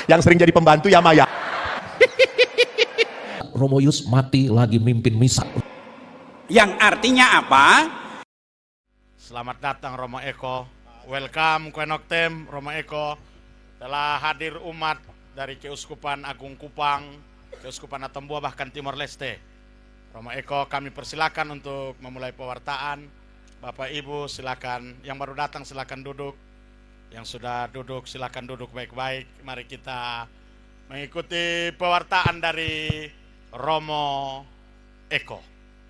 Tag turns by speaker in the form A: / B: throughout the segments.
A: Yang sering jadi pembantu ya Maya.
B: Romo Yus mati lagi mimpin misa.
C: Yang artinya apa?
D: Selamat datang Romo Eko. Welcome Kuenoktem Romo Eko. Telah hadir umat dari Keuskupan Agung Kupang, Keuskupan Atambua, bahkan Timor Leste. Romo Eko, kami persilakan untuk memulai pewartaan. Bapak Ibu silakan, yang baru datang silakan duduk. Yang sudah duduk silakan duduk baik-baik. Mari kita mengikuti pewartaan dari Romo Eko.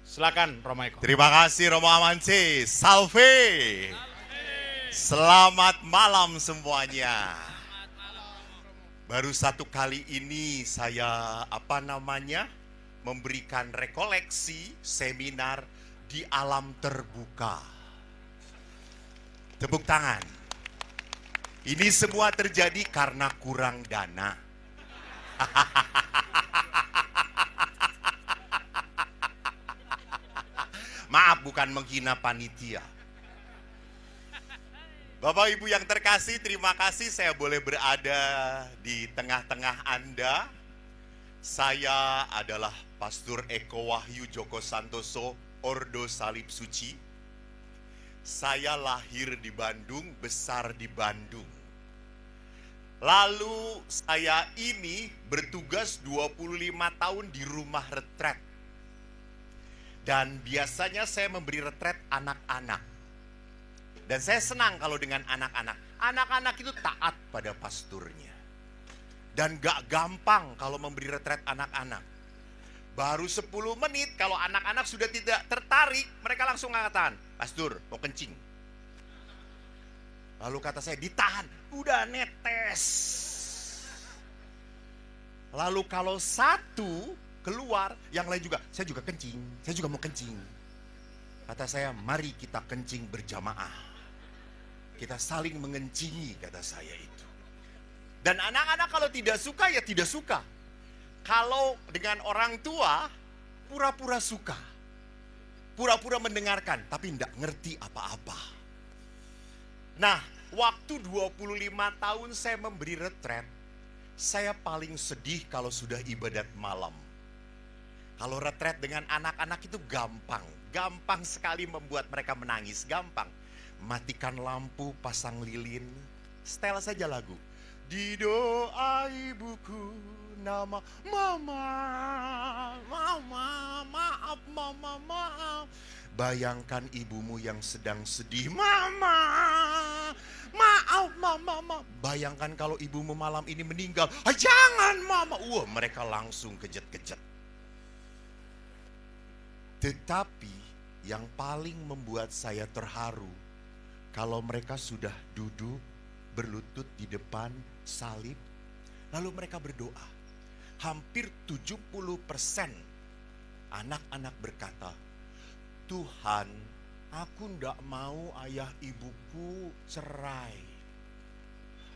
D: Silakan Romo Eko.
E: Terima kasih Romo Amansi. Salve. Selamat malam semuanya. Baru satu kali ini saya memberikan rekoleksi seminar di alam terbuka. Tepuk tangan. Ini semua terjadi karena kurang dana. Maaf, bukan menghina panitia. Bapak Ibu yang terkasih, terima kasih saya boleh berada di tengah-tengah Anda. Saya adalah Pastor Eko Wahyu Joko Santoso, Ordo Salib Suci. Saya lahir di Bandung, besar di Bandung. Lalu saya ini bertugas 25 tahun di rumah retret. Dan biasanya saya memberi retret anak-anak. Dan saya senang kalau dengan anak-anak. Anak-anak itu taat pada pasturnya. Dan gak gampang kalau memberi retret anak-anak. Baru 10 menit kalau anak-anak sudah tidak tertarik, mereka langsung mengatakan, "Pastur, mau kencing." Lalu kata saya, "Ditahan, udah netes." Lalu kalau satu keluar, yang lain juga, "Saya juga kencing, saya juga mau kencing." Kata saya, "Mari kita kencing berjamaah. Kita saling mengencingi," kata saya itu. Dan anak-anak kalau tidak suka, ya tidak suka. Kalau dengan orang tua, pura-pura suka. Pura-pura mendengarkan, tapi tidak ngerti apa-apa. Nah, waktu 25 tahun saya memberi retret, saya paling sedih kalau sudah ibadat malam. Kalau retret dengan anak-anak itu gampang. Gampang sekali membuat mereka menangis, gampang. Matikan lampu, pasang lilin, setel saja lagu. Di doa ibuku nama mama, mama, maaf mama, maaf. Bayangkan ibumu yang sedang sedih, mama, maaf mama, maaf. Bayangkan kalau ibumu malam ini meninggal, jangan mama. Mereka langsung kejut-kejut. Tetapi yang paling membuat saya terharu, kalau mereka sudah duduk berlutut di depan salib, lalu mereka berdoa. Hampir 70% anak-anak berkata, "Tuhan, aku ndak mau ayah ibuku cerai.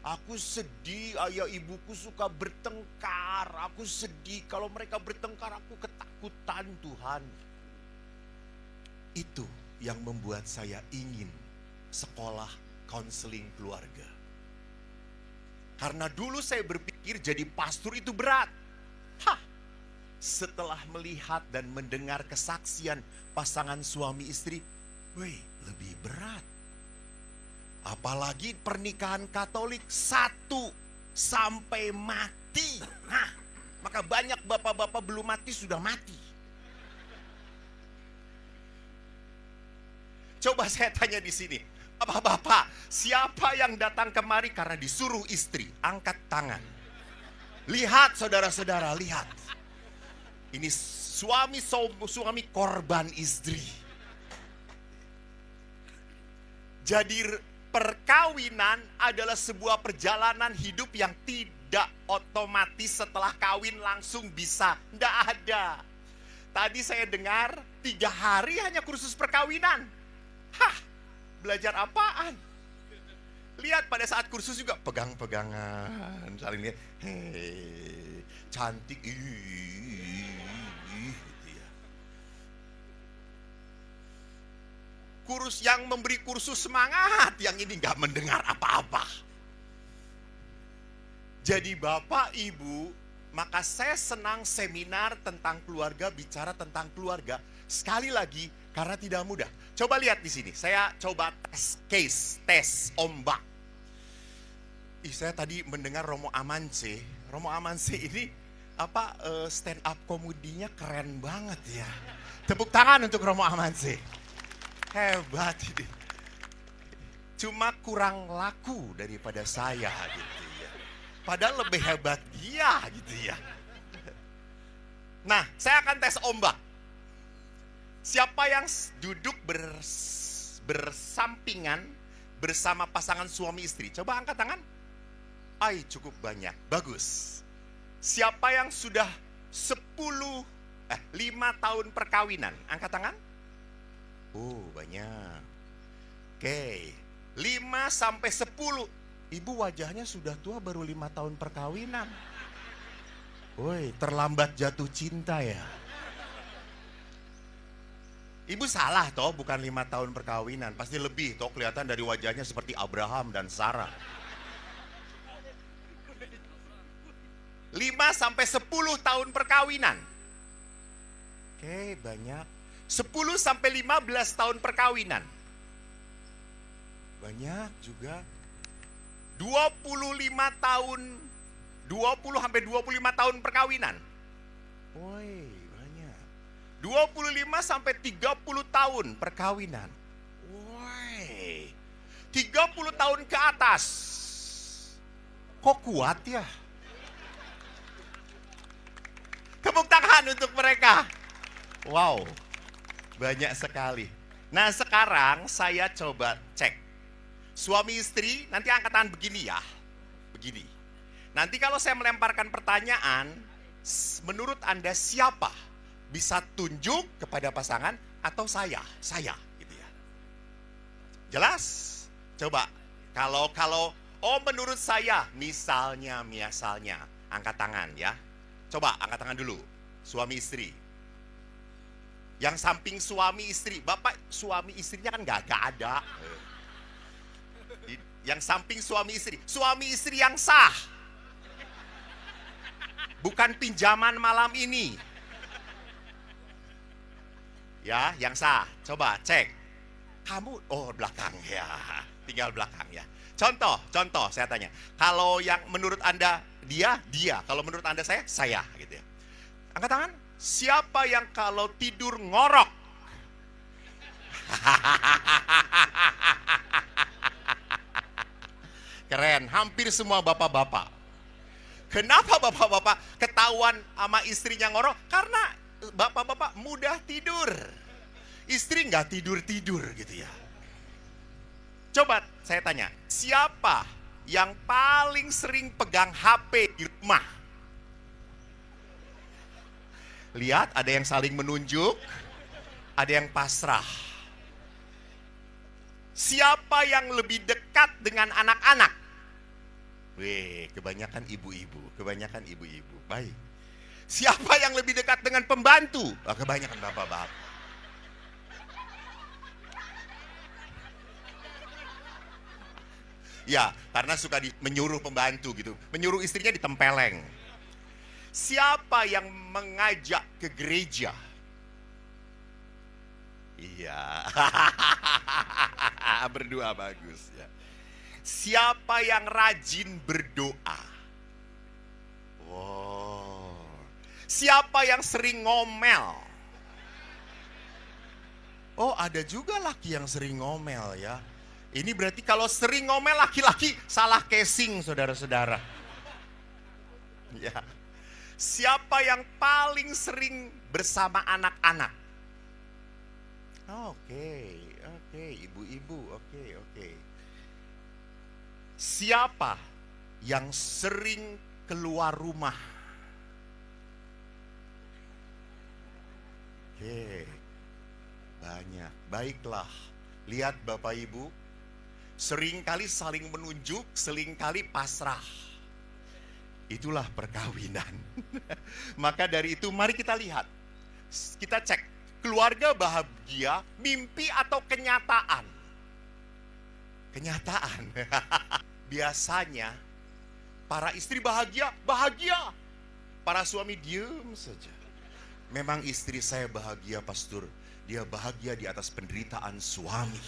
E: Aku sedih ayah ibuku suka bertengkar. Aku sedih kalau mereka bertengkar, aku ketakutan Tuhan." Itu yang membuat saya ingin sekolah konseling keluarga. Karena dulu saya berpikir jadi pastor itu berat. Setelah melihat dan mendengar kesaksian pasangan suami istri, lebih berat. Apalagi pernikahan Katolik 1 sampai mati. Maka banyak bapak-bapak belum mati sudah mati. Coba saya tanya di sini, Bapak-bapak, siapa yang datang kemari karena disuruh istri? Angkat tangan. Lihat saudara-saudara, lihat. Ini suami korban istri. Jadi perkawinan adalah sebuah perjalanan hidup yang tidak otomatis setelah kawin langsung bisa. Tidak ada. Tadi saya dengar 3 hari hanya kursus perkawinan. Belajar apaan? Lihat pada saat kursus juga pegang-pegangan, saling lihat, cantik, gitu ya. Yang memberi kursus semangat, yang ini nggak mendengar apa-apa. jadi bapak ibu, maka saya senang seminar tentang keluarga, bicara tentang keluarga. Sekali lagi, karena tidak mudah. Coba lihat di sini, saya coba tes ombak. Saya tadi mendengar Romo Amance. Romo Amance ini stand up komedinya keren banget ya. Tepuk tangan untuk Romo Amance. Hebat ini. Cuma kurang laku daripada saya gitu ya. Padahal lebih hebat dia gitu ya. Nah, saya akan tes ombak. Siapa yang duduk bersampingan bersama pasangan suami istri? Coba angkat tangan. Cukup banyak. Bagus. Siapa yang sudah 5 tahun perkawinan? Angkat tangan. Oh, banyak. Oke. 5 sampai 10. Ibu wajahnya sudah tua baru 5 tahun perkawinan. Woi, terlambat jatuh cinta ya. Ibu salah toh, bukan 5 tahun perkawinan. Pasti lebih toh, kelihatan dari wajahnya seperti Abraham dan Sarah. 5 sampai 10 tahun perkawinan. Oke, banyak. 10 sampai 15 tahun perkawinan. Banyak juga. 25 tahun, 20 sampai 25 tahun perkawinan. Woi, banyak. 25 sampai 30 tahun perkawinan. Woi. 30 tahun ke atas. Kok kuat ya? Tepuk tangan untuk mereka. Wow, banyak sekali. Nah, sekarang saya coba cek. Suami istri, nanti angkat tangan begini ya. Begini. Nanti kalau saya melemparkan pertanyaan, menurut Anda siapa? Bisa tunjuk kepada pasangan atau saya gitu ya. Jelas? Coba. Kalau menurut saya, misalnya, angkat tangan ya. Coba angkat tangan dulu. Suami istri. Yang samping suami istri, bapak suami istrinya kan gak ada. Yang samping suami istri yang sah. Bukan pinjaman malam ini. Ya, yang sah. Coba cek. Kamu, belakang ya. Tinggal belakang ya. Contoh saya tanya. Kalau yang menurut Anda dia. Kalau menurut Anda saya gitu ya. Angkat tangan. Siapa yang kalau tidur ngorok? Keren, hampir semua bapak-bapak. Kenapa bapak-bapak ketahuan sama istrinya ngorok? Karena bapak-bapak mudah tidur. Istri nggak tidur-tidur gitu ya. Coba saya tanya, siapa yang paling sering pegang HP di rumah? Lihat, ada yang saling menunjuk, ada yang pasrah. Siapa yang lebih dekat dengan anak-anak? Kebanyakan ibu-ibu. Baik. Siapa yang lebih dekat dengan pembantu? Kebanyakan bapak-bapak. Ya, karena suka menyuruh pembantu gitu. Menyuruh istrinya ditempeleng. Siapa yang mengajak ke gereja? Iya. Berdua bagus ya. Siapa yang rajin berdoa? Wow. Siapa yang sering ngomel? Oh, ada juga laki yang sering ngomel ya. Ini berarti kalau sering ngomel laki-laki salah casing, saudara-saudara. Ya. Siapa yang paling sering bersama anak-anak? Oke, ibu-ibu, oke. Siapa yang sering keluar rumah? Oke, banyak. Baiklah, lihat Bapak Ibu, seringkali saling menunjuk, seringkali pasrah. Itulah perkawinan. Maka dari itu mari kita lihat. Kita cek, keluarga bahagia, mimpi atau kenyataan? Kenyataan. Biasanya Para istri bahagia, bahagia. Para suami diam saja. Memang istri saya bahagia, pastor. Dia bahagia di atas penderitaan suami.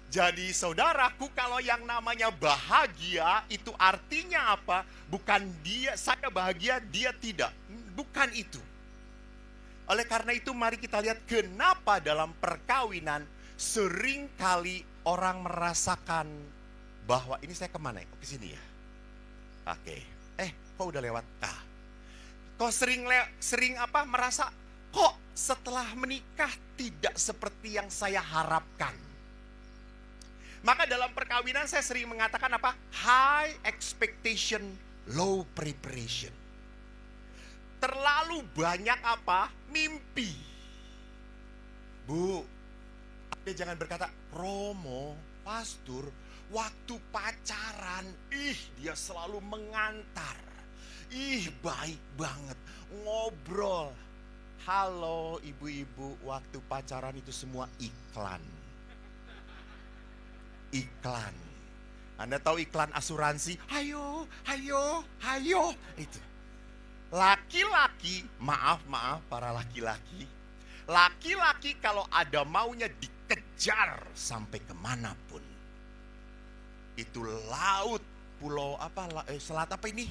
E: Jadi saudaraku, kalau yang namanya bahagia itu artinya apa? Bukan dia, saya bahagia, dia tidak. Bukan itu. Oleh karena itu mari kita lihat kenapa dalam perkawinan sering kali orang merasakan bahwa ini saya kemana ya? Ke sini ya? Oke. Kok udah lewat? Kok sering apa merasa kok setelah menikah tidak seperti yang saya harapkan. Maka dalam perkawinan saya sering mengatakan apa? High expectation, low preparation. Terlalu banyak apa? Mimpi. Bu, Anda jangan berkata, Romo, pastor, waktu pacaran, dia selalu mengantar. Baik banget, ngobrol. Halo ibu-ibu, waktu pacaran itu semua iklan. Iklan. Anda tahu iklan asuransi? Hayo. Itu. Laki-laki, maaf para laki-laki. Laki-laki kalau ada maunya dikejar sampai kemanapun. Itu laut, pulau apa, selat apa ini?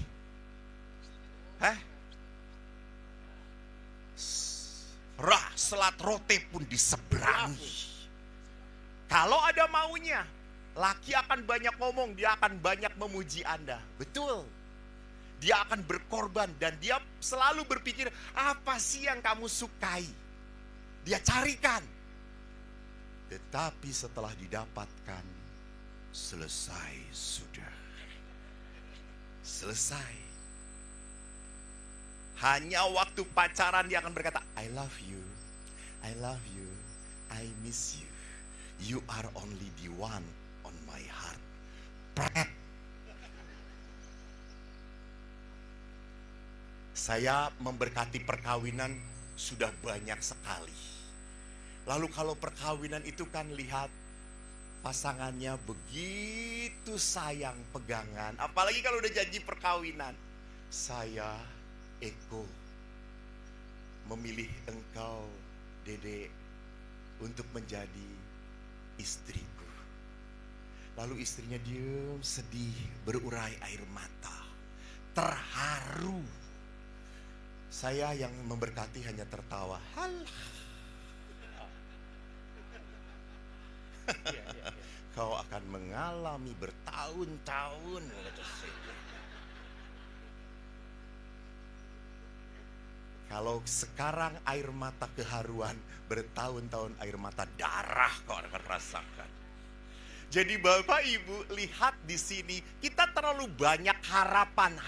E: Selat Rote pun diseberangi. Kalau ada maunya, laki akan banyak ngomong, dia akan banyak memuji Anda. Betul. Dia akan berkorban dan dia selalu berpikir, apa sih yang kamu sukai? Dia carikan. Tetapi setelah didapatkan, selesai sudah. Selesai. Hanya waktu pacaran dia akan berkata, I love you, I miss you. You are only the one on my heart. Pret. Saya memberkati perkawinan sudah banyak sekali. Lalu kalau perkawinan itu kan lihat pasangannya begitu sayang pegangan. Apalagi kalau udah janji perkawinan. Saya, Eko, memilih engkau, Dede, untuk menjadi istriku. Lalu istrinya diam, sedih, berurai air mata, terharu. Saya yang memberkati hanya tertawa. Kau akan mengalami bertahun-tahun. Kalau sekarang air mata keharuan, bertahun-tahun air mata darah kau akan rasakan. Jadi Bapak Ibu lihat di sini, kita terlalu banyak harapan.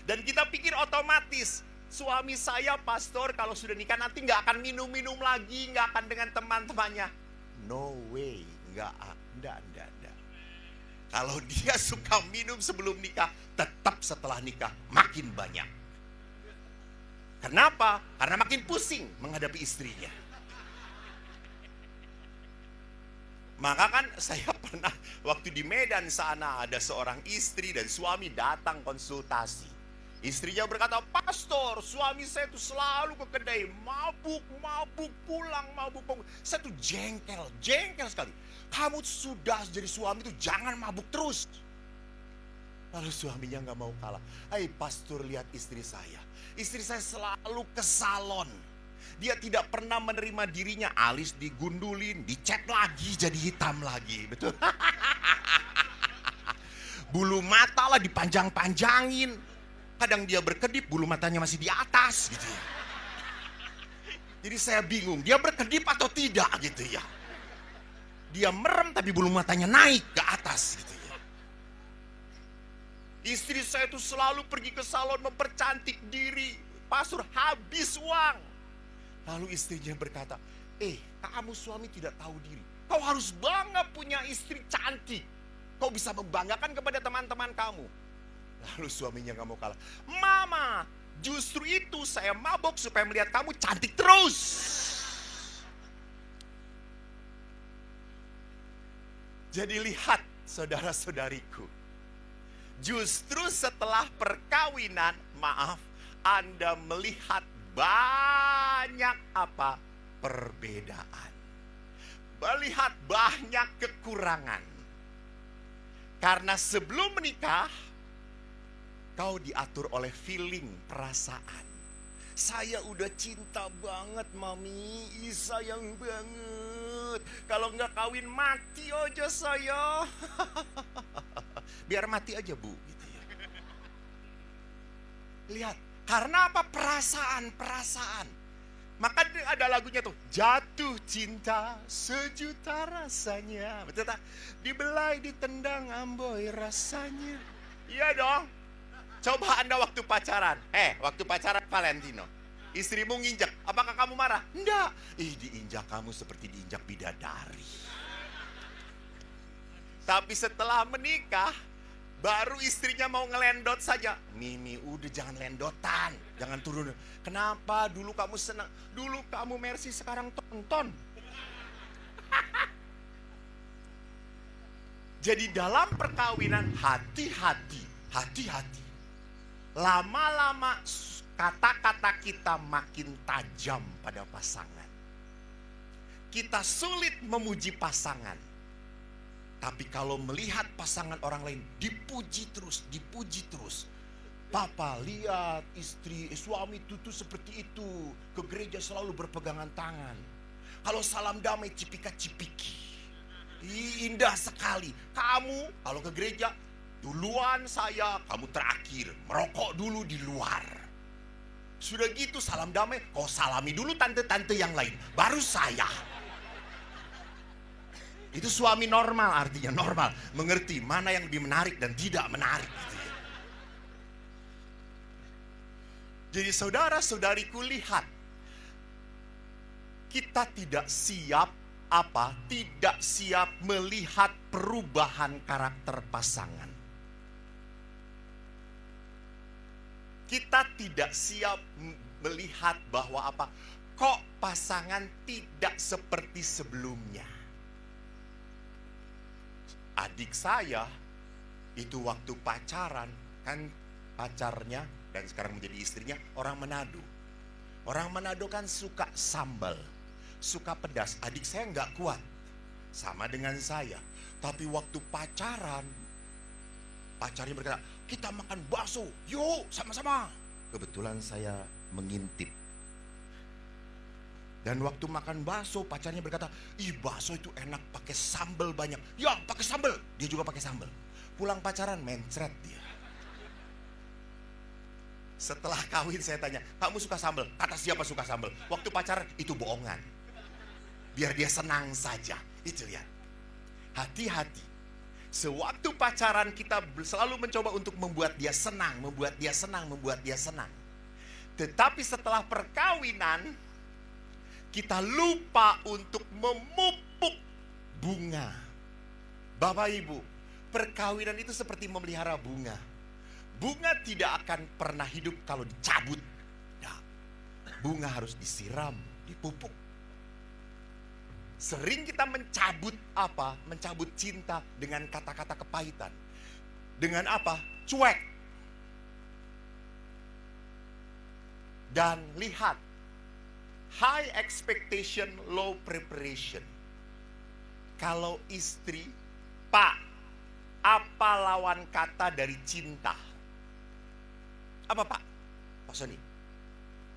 E: Dan kita pikir otomatis, suami saya pastor kalau sudah nikah nanti nggak akan minum-minum lagi, nggak akan dengan teman-temannya. No way, nggak. Kalau dia suka minum sebelum nikah, tetap setelah nikah makin banyak. Kenapa? Karena makin pusing menghadapi istrinya. Maka kan saya pernah waktu di Medan sana ada seorang istri dan suami datang konsultasi. Istrinya berkata, pastor, suami saya tuh selalu ke kedai, mabuk pulang. Saya tuh jengkel sekali. Kamu sudah jadi suami tuh jangan mabuk terus. Lalu suaminya gak mau kalah. Hai pastor, lihat istri saya. Istri saya selalu ke salon. Dia tidak pernah menerima dirinya. Alis digundulin, dicat lagi jadi hitam lagi. Betul. Bulu mata lah dipanjang-panjangin. Kadang dia berkedip, bulu matanya masih di atas gitu ya. Jadi saya bingung, dia berkedip atau tidak gitu ya. Dia merem tapi bulu matanya naik ke atas gitu ya. Istri saya itu selalu pergi ke salon mempercantik diri. Pastor, habis uang. Lalu istrinya berkata, kamu suami tidak tahu diri. Kau harus bangga punya istri cantik. Kau bisa membanggakan kepada teman-teman kamu. Lalu suaminya gak mau kalah. Mama, justru itu saya mabok supaya melihat kamu cantik terus. Jadi lihat saudara-saudariku, justru setelah perkawinan, maaf, Anda melihat banyak apa? Perbedaan. Melihat banyak kekurangan. Karena sebelum menikah, kau diatur oleh feeling, perasaan. Saya udah cinta banget, Mami. Sayang banget. Kalau nggak kawin mati aja saya. Biar mati aja, Bu. Gitu ya. Lihat, karena apa? Perasaan. Maka ada lagunya tuh, jatuh cinta sejuta rasanya. Betul tak? Dibelai, ditendang, amboi rasanya. Iya dong. Coba Anda waktu pacaran. Waktu pacaran Valentino. Istrimu nginjak. Apakah kamu marah? Enggak. Diinjak kamu seperti diinjak bidadari. Tapi setelah menikah, baru istrinya mau ngelendot saja. Mimi, udah jangan lendotan. Jangan turun. Kenapa? Dulu kamu senang. Dulu kamu Mercy, sekarang tonton. Jadi dalam perkawinan, hati-hati. Hati-hati. Lama-lama kata-kata kita makin tajam pada pasangan. Kita sulit memuji pasangan. Tapi kalau melihat pasangan orang lain dipuji terus, dipuji terus. Papa lihat suami tuh seperti itu. Ke gereja selalu berpegangan tangan. Kalau salam damai cipika-cipiki. Indah sekali. Kamu kalau ke gereja duluan saya, kamu terakhir. Merokok dulu di luar. Sudah gitu salam damai, kau salami dulu tante-tante yang lain. Baru saya. Itu suami normal, artinya normal. Mengerti mana yang lebih menarik dan tidak menarik. Gitu ya. Jadi saudara-saudariku lihat. Kita tidak siap tidak siap melihat perubahan karakter pasangan. Kita tidak siap melihat bahwa kok pasangan tidak seperti sebelumnya. Adik saya itu waktu pacaran, kan pacarnya dan sekarang menjadi istrinya orang Manado. Orang Manado kan suka sambal, suka pedas. Adik saya nggak kuat, sama dengan saya. Tapi waktu pacaran, pacarnya berkata, kita makan bakso, yuk sama-sama. Kebetulan saya mengintip. Dan waktu makan bakso, pacarnya berkata, bakso itu enak pakai sambal banyak. Ya, pakai sambal. Dia juga pakai sambal. Pulang pacaran, mencret dia. Setelah kawin saya tanya, kamu suka sambal? Kata siapa suka sambal? Waktu pacaran, itu bohongan. Biar dia senang saja. Itu lihat. Hati-hati. Sewaktu pacaran kita selalu mencoba untuk membuat dia senang, membuat dia senang, membuat dia senang. Tetapi setelah perkawinan, kita lupa untuk memupuk bunga. Bapak Ibu, perkawinan itu seperti memelihara bunga. Bunga tidak akan pernah hidup kalau dicabut. Nah, bunga harus disiram, dipupuk. Sering kita mencabut mencabut cinta dengan kata-kata kepahitan. Dengan cuek. Dan lihat, high expectation, low preparation. Kalau istri, Pak, apa lawan kata dari cinta? Apa Pak? Pak Sony,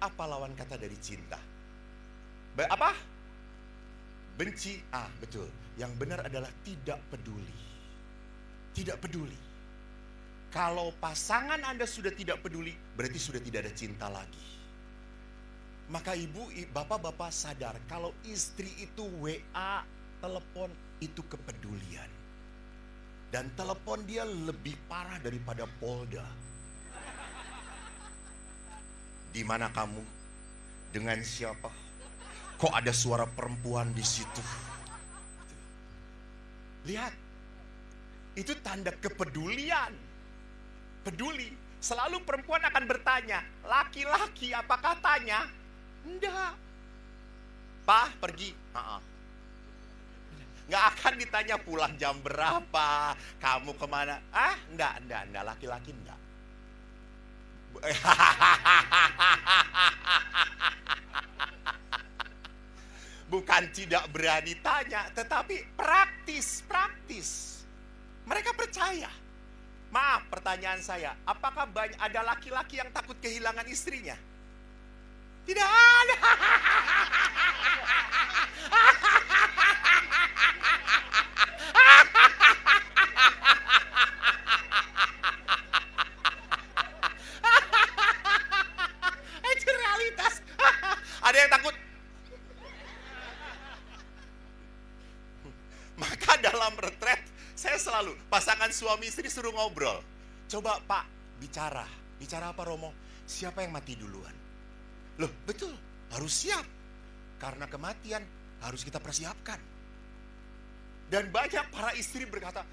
E: apa lawan kata dari cinta? Benci? Betul. Yang benar adalah tidak peduli. Tidak peduli. Kalau pasangan Anda sudah tidak peduli, berarti sudah tidak ada cinta lagi. Maka ibu, bapak-bapak sadar kalau istri itu WA, telepon itu kepedulian. Dan telepon dia lebih parah daripada Polda. Di mana kamu? Dengan siapa? Kok ada suara perempuan di situ? Lihat. Itu tanda kepedulian. Peduli. Selalu perempuan akan bertanya, laki-laki apa katanya? Enggak. Pak, pergi. Nggak akan ditanya pulang jam berapa, kamu kemana. Enggak, laki-laki enggak. Bukan tidak berani tanya, tetapi praktis. Mereka percaya. Maaf, pertanyaan saya, apakah ada laki-laki yang takut kehilangan istrinya? Tidak ada. Itu realitas. Ada yang takut? Maka dalam retret, saya selalu, pasangan suami istri suruh ngobrol. Coba Pak, bicara. Bicara apa Romo? Siapa yang mati duluan? Loh betul, harus siap. Karena kematian harus kita persiapkan. Dan banyak para istri berkata,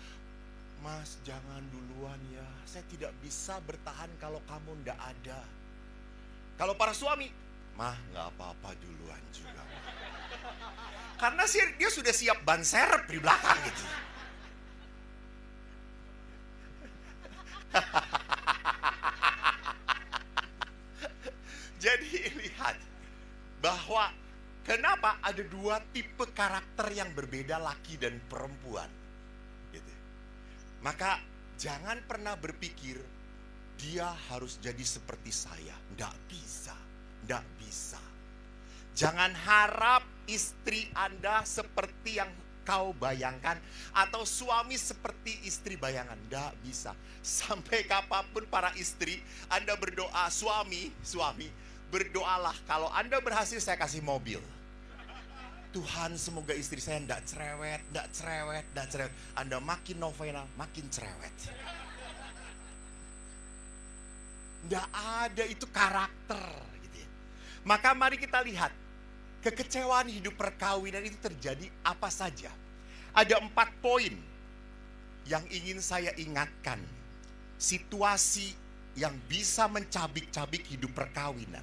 E: Mas jangan duluan ya, saya tidak bisa bertahan kalau kamu ndak ada. Kalau para suami, Mah nggak apa-apa duluan juga. Karena dia sudah siap ban serep di belakang gitu. Jadi lihat bahwa kenapa ada dua tipe karakter yang berbeda, laki dan perempuan. Gitu. Maka jangan pernah berpikir dia harus jadi seperti saya. Nggak bisa. Jangan harap istri Anda seperti yang kau bayangkan atau suami seperti istri bayangan. Nggak bisa. Sampai kapanpun para istri, Anda berdoa, suami, berdoalah kalau Anda berhasil saya kasih mobil. Tuhan semoga istri saya nggak cerewet. Anda makin novena, makin cerewet. Nggak ada, itu karakter. Gitu ya. Maka mari kita lihat, kekecewaan hidup perkawinan itu terjadi apa saja. Ada 4 poin yang ingin saya ingatkan. Situasi yang bisa mencabik-cabik hidup perkawinan.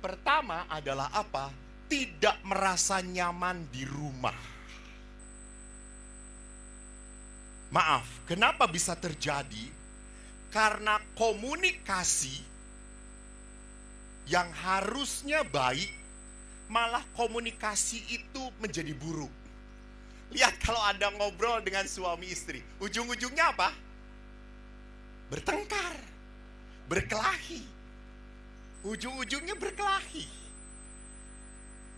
E: Pertama adalah apa? Tidak merasa nyaman di rumah. Maaf, kenapa bisa terjadi? Karena komunikasi yang harusnya baik, malah komunikasi itu menjadi buruk. Lihat kalau Anda ngobrol dengan suami istri, ujung-ujungnya apa? Bertengkar, berkelahi. Ujung-ujungnya berkelahi.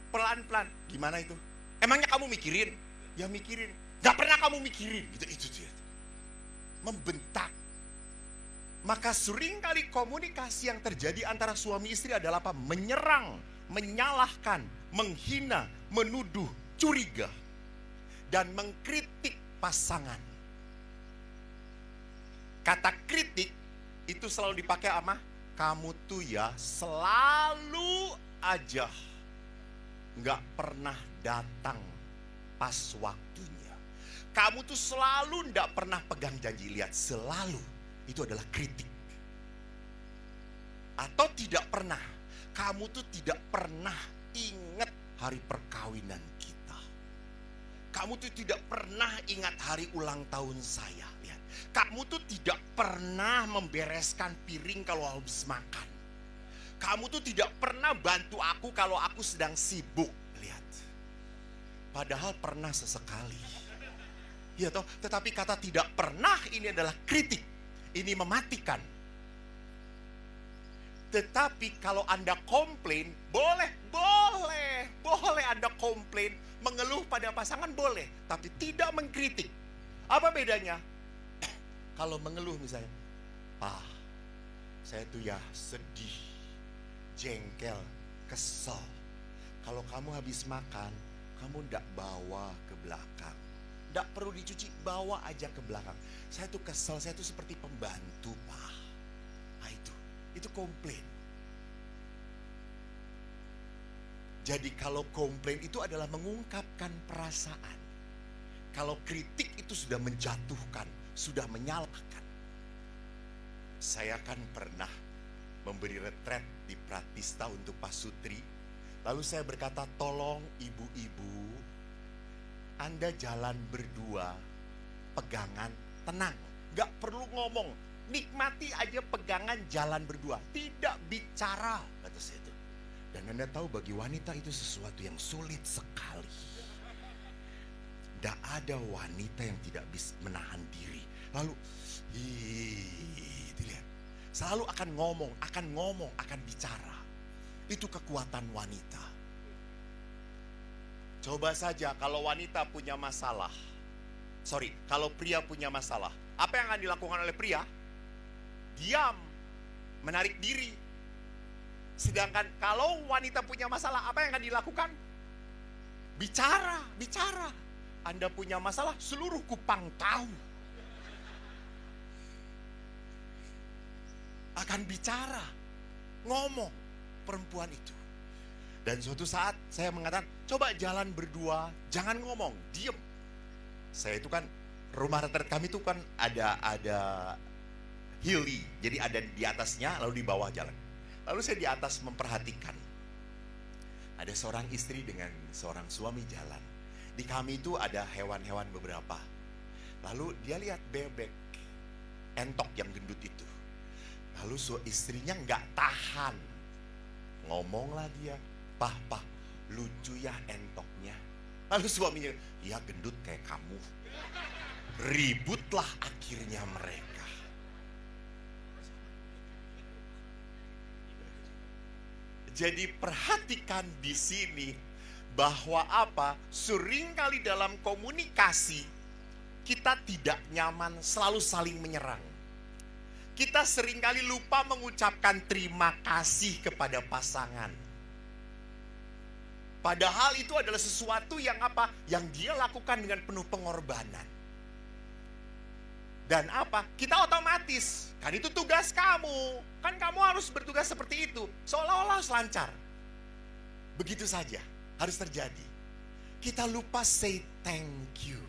E: Pelan-pelan, gimana itu? Emangnya kamu mikirin? Ya mikirin. Gak pernah kamu mikirin. Gitu, itu dia. Membentak. Maka seringkali komunikasi yang terjadi antara suami istri adalah apa? Menyerang, menyalahkan, menghina, menuduh, curiga. Dan mengkritik pasangan. Kata kritik itu selalu dipakai sama kamu tuh ya selalu aja nggak pernah datang pas waktunya. Kamu tuh selalu nggak pernah pegang janji. Lihat, selalu itu adalah kritik. Atau tidak pernah. Kamu tuh tidak pernah ingat hari perkawinan kita. Kamu tuh tidak pernah ingat hari ulang tahun saya. Lihat, kamu tuh tidak pernah membereskan piring kalau habis makan. Kamu tuh tidak pernah bantu aku kalau aku sedang sibuk. Lihat. Padahal pernah sesekali. Ya toh, tetapi kata tidak pernah ini adalah kritik. Ini mematikan. Tetapi kalau Anda komplain, boleh Anda komplain, mengeluh pada pasangan boleh, tapi tidak mengkritik. Apa bedanya? Kalau mengeluh misalnya, Pak, saya tuh ya sedih, jengkel, kesel. Kalau kamu habis makan, kamu ndak bawa ke belakang. Ndak perlu dicuci, bawa aja ke belakang. Saya tuh kesel, saya tuh seperti pembantu, Pak. Nah itu komplain. Jadi kalau komplain itu adalah mengungkapkan perasaan. Kalau kritik itu sudah menjatuhkan, sudah menyalahkan. Saya kan pernah memberi retret di Pratista untuk Pak Sutri. Lalu saya berkata, tolong ibu-ibu Anda jalan berdua, pegangan, tenang. Gak perlu ngomong, nikmati aja pegangan jalan berdua. Tidak bicara, kata saya itu. Dan Anda tahu bagi wanita itu sesuatu yang sulit sekali. Tidak ada wanita yang tidak bisa menahan diri. Lalu, lihat. Selalu akan ngomong, akan bicara. Itu kekuatan wanita. Coba saja kalau wanita punya masalah. Kalau pria punya masalah. Apa yang akan dilakukan oleh pria? Diam, menarik diri. Sedangkan kalau wanita punya masalah, apa yang akan dilakukan? Bicara. Anda punya masalah, seluruh Kupang tahu. Akan bicara, ngomong perempuan itu. Dan suatu saat saya mengatakan, coba jalan berdua, jangan ngomong, diem. Saya itu kan, rumah retret kami itu kan ada hilly, jadi ada di atasnya lalu di bawah jalan. Lalu saya di atas memperhatikan. Ada seorang istri dengan seorang suami jalan. Di kami itu ada hewan-hewan beberapa. Lalu dia lihat bebek, entok yang gendut itu. Lalu istrinya nggak tahan. Ngomonglah dia, Pah, lucu ya entoknya. Lalu suaminya, ya gendut kayak kamu. Ributlah akhirnya mereka. Jadi perhatikan di sini bahwa seringkali dalam komunikasi kita tidak nyaman, selalu saling menyerang. Kita seringkali lupa mengucapkan terima kasih kepada pasangan. Padahal itu adalah sesuatu yang yang dia lakukan dengan penuh pengorbanan. Dan kita otomatis, kan itu tugas kamu. Kan kamu harus bertugas seperti itu. Seolah-olah harus lancar. Begitu saja, harus terjadi. Kita lupa say thank you.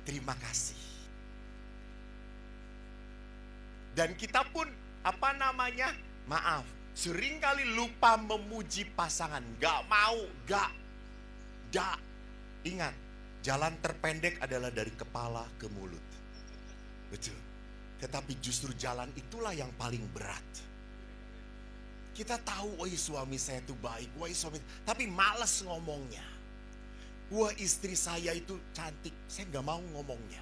E: Terima kasih. Dan kita pun, maaf, seringkali lupa memuji pasangan. Ingat, jalan terpendek adalah dari kepala ke mulut. Betul. Tetapi justru jalan itulah yang paling berat. Kita tahu, suami saya itu baik, tapi malas ngomongnya. Istri saya itu cantik, saya gak mau ngomongnya.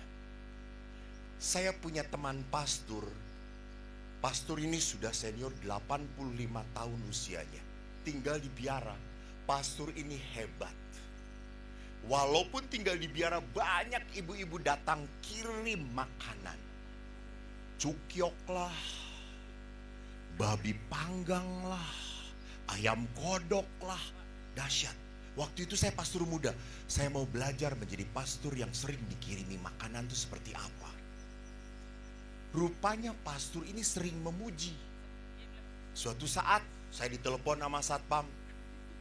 E: Saya punya teman pastor. Pastor ini sudah senior 85 tahun usianya. Tinggal di Biara. Pastor ini hebat. Walaupun tinggal di Biara, banyak ibu-ibu datang kirim makanan. Cukyok lah, babi panggang lah, ayam kodok lah. Dahsyat. Waktu itu saya pastor muda. Saya mau belajar menjadi pastor yang sering dikirimi makanan itu seperti apa. Rupanya pastor ini sering memuji. Suatu saat saya ditelepon sama satpam.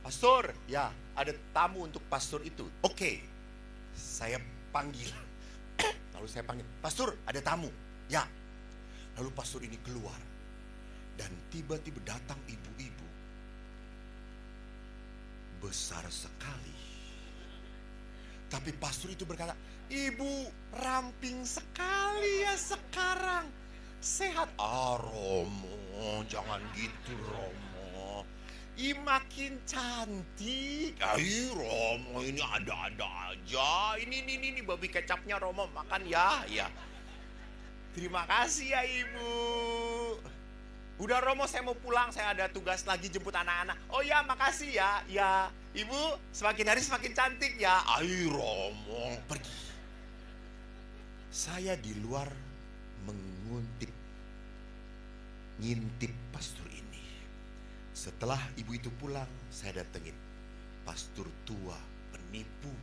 E: Pastor, ya ada tamu untuk pastor itu. Oke, saya panggil. Lalu saya panggil, pastor ada tamu. Ya. Lalu pastor ini keluar. Dan tiba-tiba datang ibu-ibu. Besar sekali. Tapi pastor itu berkata, ibu ramping sekali ya sekarang. Sehat. Romo, jangan gitu Romo. Makin cantik. Romo ini ada-ada aja. Ini babi kecapnya Romo makan ya. Terima kasih ya ibu. Udah Romo, saya mau pulang, saya ada tugas lagi jemput anak-anak. Oh ya, makasih ya. Ya, ibu semakin hari semakin cantik ya. Romo, pergi. Saya di luar ngintip pastor ini. Setelah ibu itu pulang, saya datengin. Pastor tua, penipu.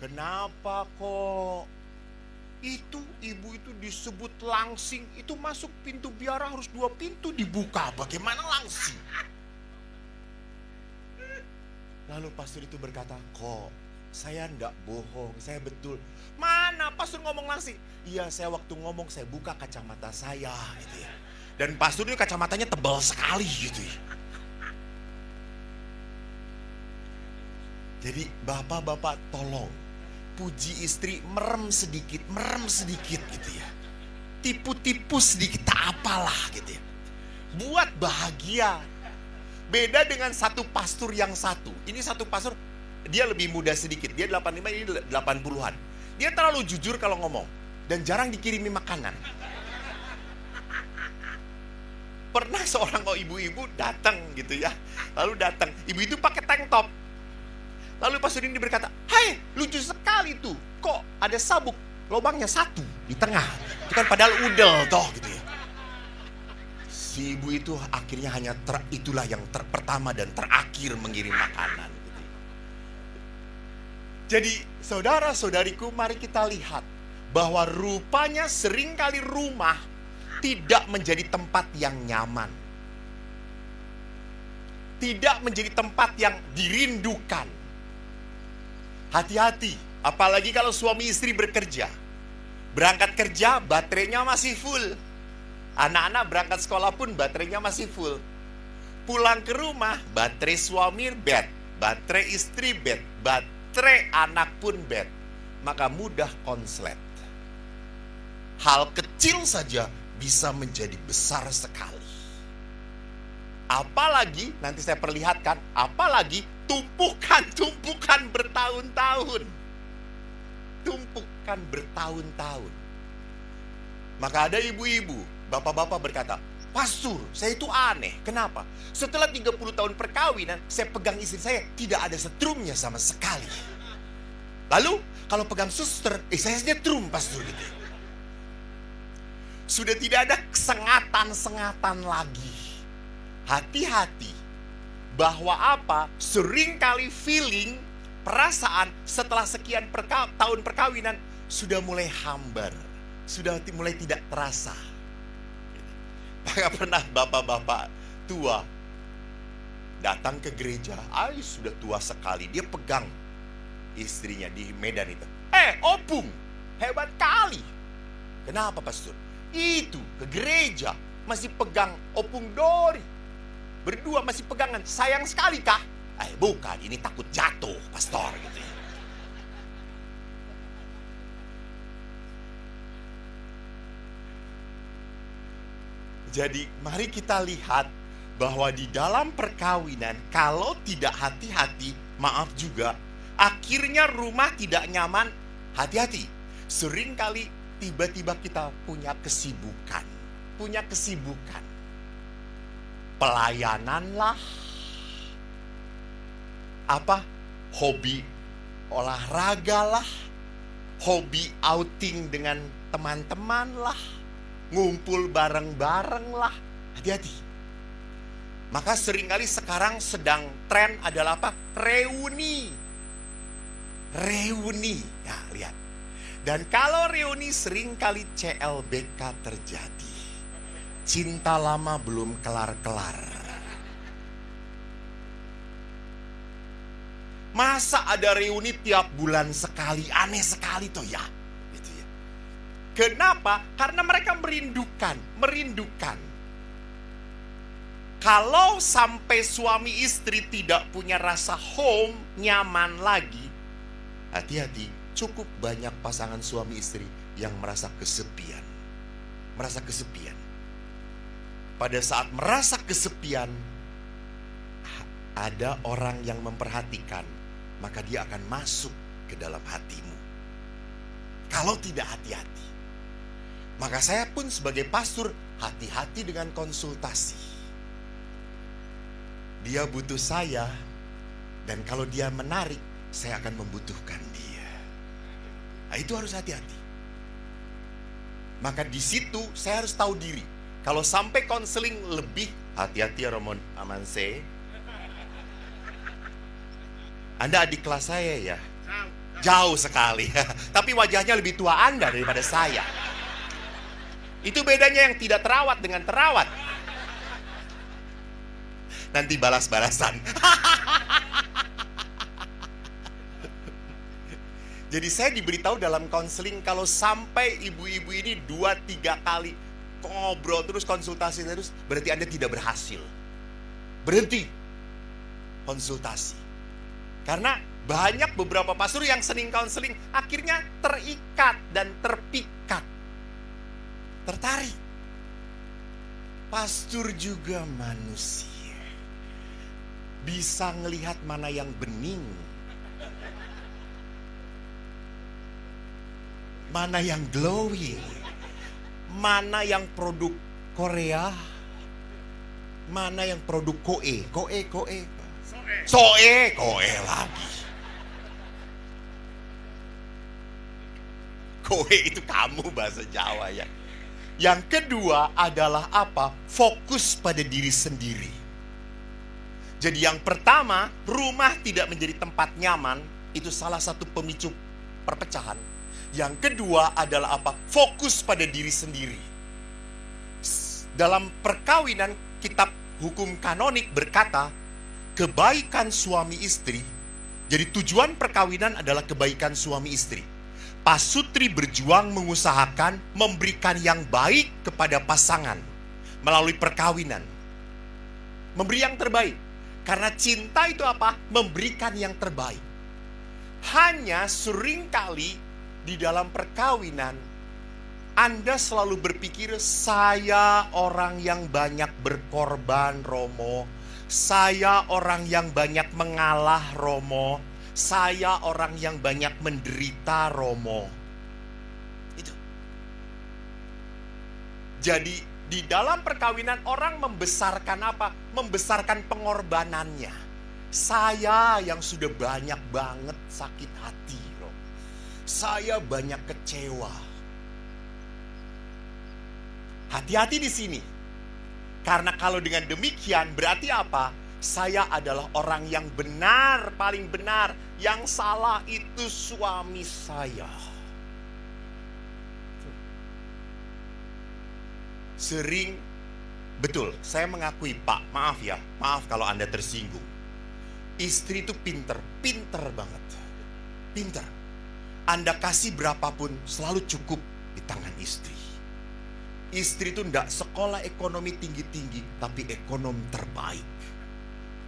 E: Kenapa kok? Itu ibu itu disebut langsing. Itu masuk pintu biara harus 2 pintu dibuka. Bagaimana langsing? Lalu pastor itu berkata, kok saya enggak bohong, saya betul. Mana pastor ngomong langsing? Iya, saya waktu ngomong saya buka kacamata saya gitu ya. Dan pastor itu kacamatanya tebal sekali gitu ya. Jadi bapak-bapak tolong puji istri merem sedikit gitu ya. Tipu-tipu sedikit tak apalah gitu ya. Buat bahagia. Beda dengan satu pastor yang satu. Ini satu pastor, dia lebih muda sedikit. Dia 85, ini 80-an. Dia terlalu jujur kalau ngomong. Dan jarang dikirimi makanan. Pernah seorang ibu-ibu datang gitu ya. Lalu datang, ibu itu pakai tank top. Lalu pastor ini berkata, "Hai, lucu sekali tuh. Kok ada sabuk lubangnya satu di tengah? Itu kan padahal udel toh gitu ya." Si ibu itu akhirnya hanya itulah yang pertama dan terakhir mengirim makanan. Gitu. Jadi saudara-saudariku, mari kita lihat bahwa rupanya seringkali rumah tidak menjadi tempat yang nyaman. Tidak menjadi tempat yang dirindukan. Hati-hati, apalagi kalau suami istri bekerja. Berangkat kerja, baterainya masih full. Anak-anak berangkat sekolah pun baterainya masih full. Pulang ke rumah, baterai suami bed, baterai istri bed, baterai anak pun bed. Maka mudah konslet. Hal kecil saja bisa menjadi besar sekali. Apalagi, nanti saya perlihatkan, apalagi tumpukan bertahun-tahun. Tumpukan bertahun-tahun. Maka ada ibu-ibu, bapak-bapak berkata, "Pastor, saya itu aneh. Kenapa? Setelah 30 tahun perkawinan, saya pegang istri saya, tidak ada setrumnya sama sekali. Lalu, kalau pegang suster, saya nyetrum, pastor." Gitu. Sudah tidak ada sengatan-sengatan lagi. Hati-hati. Bahwa apa? Seringkali feeling, perasaan setelah sekian tahun perkawinan sudah mulai hambar. Sudah mulai tidak terasa. Maka pernah bapak-bapak tua datang ke gereja. Sudah tua sekali. Dia pegang istrinya di Medan itu. Opung, hebat kali. Kenapa, pastor? Itu ke gereja masih pegang opung dori. Berdua masih pegangan. Sayang sekali kah? Bukan, ini takut jatuh, pastor gitu ya. Jadi mari kita lihat bahwa di dalam perkawinan kalau tidak hati-hati, maaf juga, akhirnya rumah tidak nyaman. Hati-hati. Seringkali tiba-tiba kita punya kesibukan. Pelayanan lah. Hobi olahraga lah. Hobi outing dengan teman-teman lah. Ngumpul bareng-bareng lah. Hati-hati. Maka seringkali sekarang sedang tren adalah reuni. Ya, lihat. Dan kalau reuni seringkali CLBK terjadi. Cinta lama belum kelar-kelar. Masa ada reuni tiap bulan sekali? Aneh sekali toh ya. Gitu ya. Kenapa? Karena mereka merindukan. Kalau sampai suami istri tidak punya rasa home, nyaman lagi, hati-hati. Cukup banyak pasangan suami istri yang merasa kesepian. Pada saat merasa kesepian, ada orang yang memperhatikan, maka dia akan masuk ke dalam hatimu. Kalau tidak hati-hati. Maka saya pun sebagai pastor, hati-hati dengan konsultasi. Dia butuh saya, dan kalau dia menarik, saya akan membutuhkan dia. Nah, itu harus hati-hati. Maka di situ saya harus tahu diri. Kalau sampai konseling lebih, hati-hati ya Romo Amanse. Anda adik kelas saya ya? Jauh sekali. Tapi wajahnya lebih tua Anda daripada saya. Itu bedanya yang tidak terawat dengan terawat. Nanti balas-balasan. Jadi saya diberitahu dalam konseling kalau sampai ibu-ibu ini 2-3 kali ngobrol terus, konsultasi terus, berarti Anda tidak berhasil. Berhenti konsultasi. Karena Banyak beberapa pastor yang sering konseling akhirnya terikat dan terpikat. Tertarik. Pastor juga manusia. Bisa ngelihat mana yang bening. Mana yang glowing. Mana yang produk Korea. Mana yang produk koe. Koe lagi. Koe itu kamu bahasa Jawa ya. Yang kedua adalah apa? Fokus pada diri sendiri. Jadi yang pertama, rumah tidak menjadi tempat nyaman, itu salah satu pemicu perpecahan. Yang kedua adalah apa? Fokus pada diri sendiri. Dalam perkawinan, kitab hukum kanonik berkata, kebaikan suami istri. Jadi tujuan perkawinan adalah kebaikan suami istri. Pasutri berjuang mengusahakan memberikan yang baik kepada pasangan melalui perkawinan. Memberi yang terbaik. Karena cinta itu apa? Memberikan yang terbaik. Hanya seringkali di dalam perkawinan Anda selalu berpikir, saya orang yang banyak berkorban, Romo. Saya orang yang banyak mengalah, Romo. Saya orang yang banyak menderita, Romo. Itu. Jadi di dalam perkawinan orang membesarkan apa? Membesarkan pengorbanannya. Saya yang sudah banyak banget sakit hati, Romo. Saya banyak kecewa. Hati-hati di sini. Karena kalau dengan demikian berarti apa? Saya adalah orang yang benar, paling benar. Yang salah itu suami saya. Sering, betul, saya mengakui, Pak, maaf ya. Maaf kalau Anda tersinggung. Istri itu pinter banget. Pinter. Anda kasih berapapun selalu cukup di tangan istri. Istri itu enggak sekolah ekonomi tinggi-tinggi, tapi ekonom terbaik.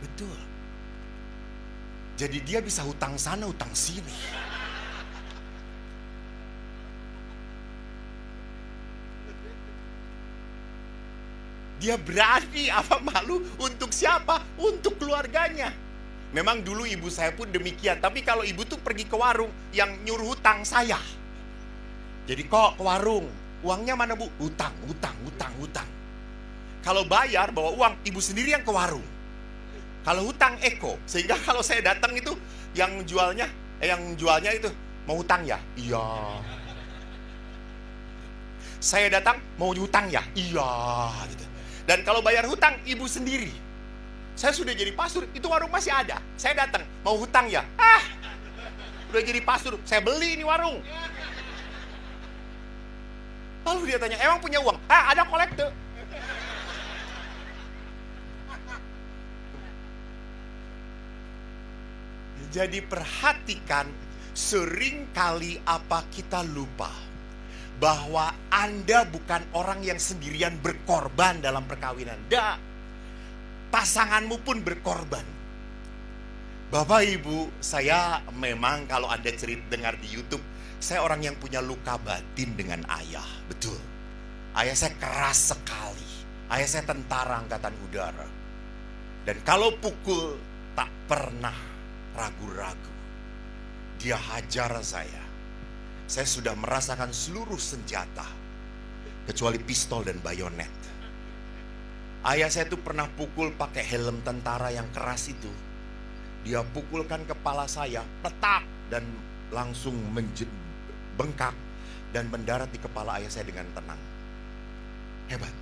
E: Betul. Jadi dia bisa hutang sana, hutang sini. Dia berani apa malu untuk siapa? Untuk keluarganya. Memang dulu ibu saya pun demikian. Tapi kalau ibu tuh pergi ke warung, yang nyuruh hutang saya. Jadi kok ke warung, uangnya mana bu? Hutang. Kalau bayar bawa uang, ibu sendiri yang ke warung. Kalau hutang Eko, sehingga kalau saya datang itu yang jualnya itu mau hutang ya? Iya. Saya datang mau hutang ya? Iya. Gitu. Dan kalau bayar hutang ibu sendiri. Saya sudah jadi pastor, itu warung masih ada. Saya datang mau hutang ya? Udah jadi pastor, saya beli ini warung. Lalu dia tanya, emang punya uang? Ada kolektor. Jadi perhatikan, seringkali apa kita lupa bahwa Anda bukan orang yang sendirian berkorban dalam perkawinan. Tidak, pasanganmu pun berkorban. Bapak Ibu, saya memang kalau Anda dengar di YouTube, saya orang yang punya luka batin dengan ayah. Betul, ayah saya keras sekali. Ayah saya tentara angkatan udara. Dan kalau pukul tak pernah ragu-ragu. Dia hajar saya. Saya sudah merasakan seluruh senjata kecuali pistol dan bayonet. Ayah saya tuh pernah pukul pakai helm tentara yang keras itu. Dia pukulkan kepala saya, petak, dan langsung bengkak dan mendarat di kepala ayah saya dengan tenang. Hebat.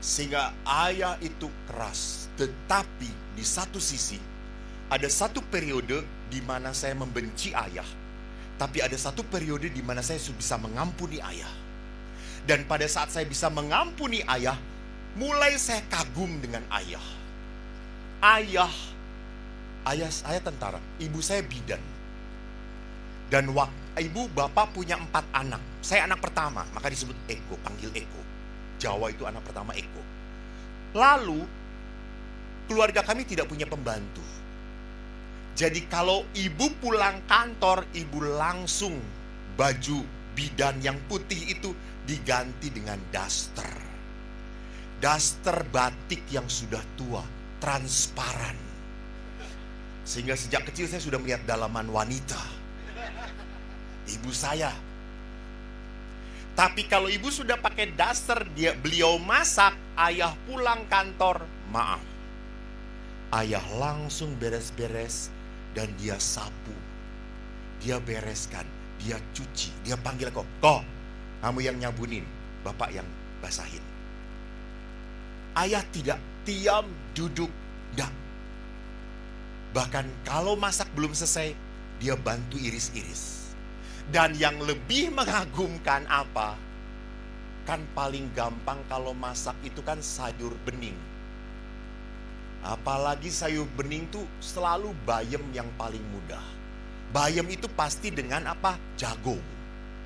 E: Sehingga ayah itu keras, tetapi di satu sisi ada satu periode di mana saya membenci ayah. Tapi ada satu periode di mana saya bisa mengampuni ayah. Dan pada saat saya bisa mengampuni ayah, mulai saya kagum dengan ayah. Ayah tentara, ibu saya bidan. Dan ibu bapak punya 4 anak. Saya anak pertama, maka disebut Eko, panggil Eko. Jawa itu anak pertama Eko. Lalu, keluarga kami tidak punya pembantu. Jadi kalau ibu pulang kantor, ibu langsung baju bidan yang putih itu diganti dengan daster. Daster batik yang sudah tua, transparan. Sehingga sejak kecil saya sudah melihat dalaman wanita. Ibu saya. Tapi kalau ibu sudah pakai daster, beliau masak, ayah pulang kantor, maaf. Ayah langsung beres-beres dan dia sapu. Dia bereskan, dia cuci, dia panggil kok, kamu yang nyabunin, bapak yang basahin. Ayah tidak diam, duduk, dak. Bahkan kalau masak belum selesai, dia bantu iris-iris. Dan yang lebih mengagumkan apa? Kan paling gampang kalau masak itu kan sayur bening. Apalagi sayur bening tuh selalu bayam yang paling mudah. Bayam itu pasti dengan apa? Jagung.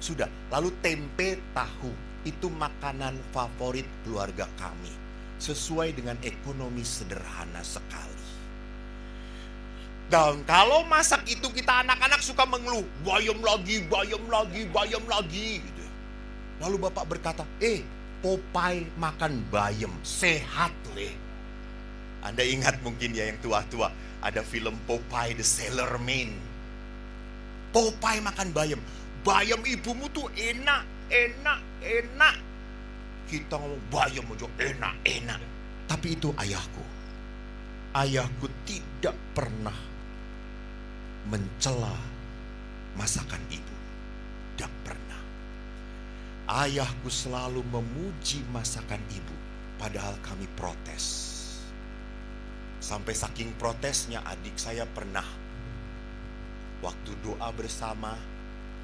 E: Sudah, lalu tempe tahu. Itu makanan favorit keluarga kami. Sesuai dengan ekonomi sederhana sekali. Dan kalau masak itu kita anak-anak suka mengeluh, bayam lagi gitu. Lalu bapak berkata, Popeye makan bayam, sehat leh. Anda ingat mungkin ya yang tua-tua, ada film Popeye the Sailor Man. Popeye makan bayam. Bayam ibumu tuh enak. Kita ngomong bayam aja enak. Tapi itu ayahku. Ayahku tidak pernah mencela masakan ibu. Tidak pernah. Ayahku selalu memuji masakan ibu, padahal kami protes. Sampai saking protesnya adik saya pernah waktu doa bersama,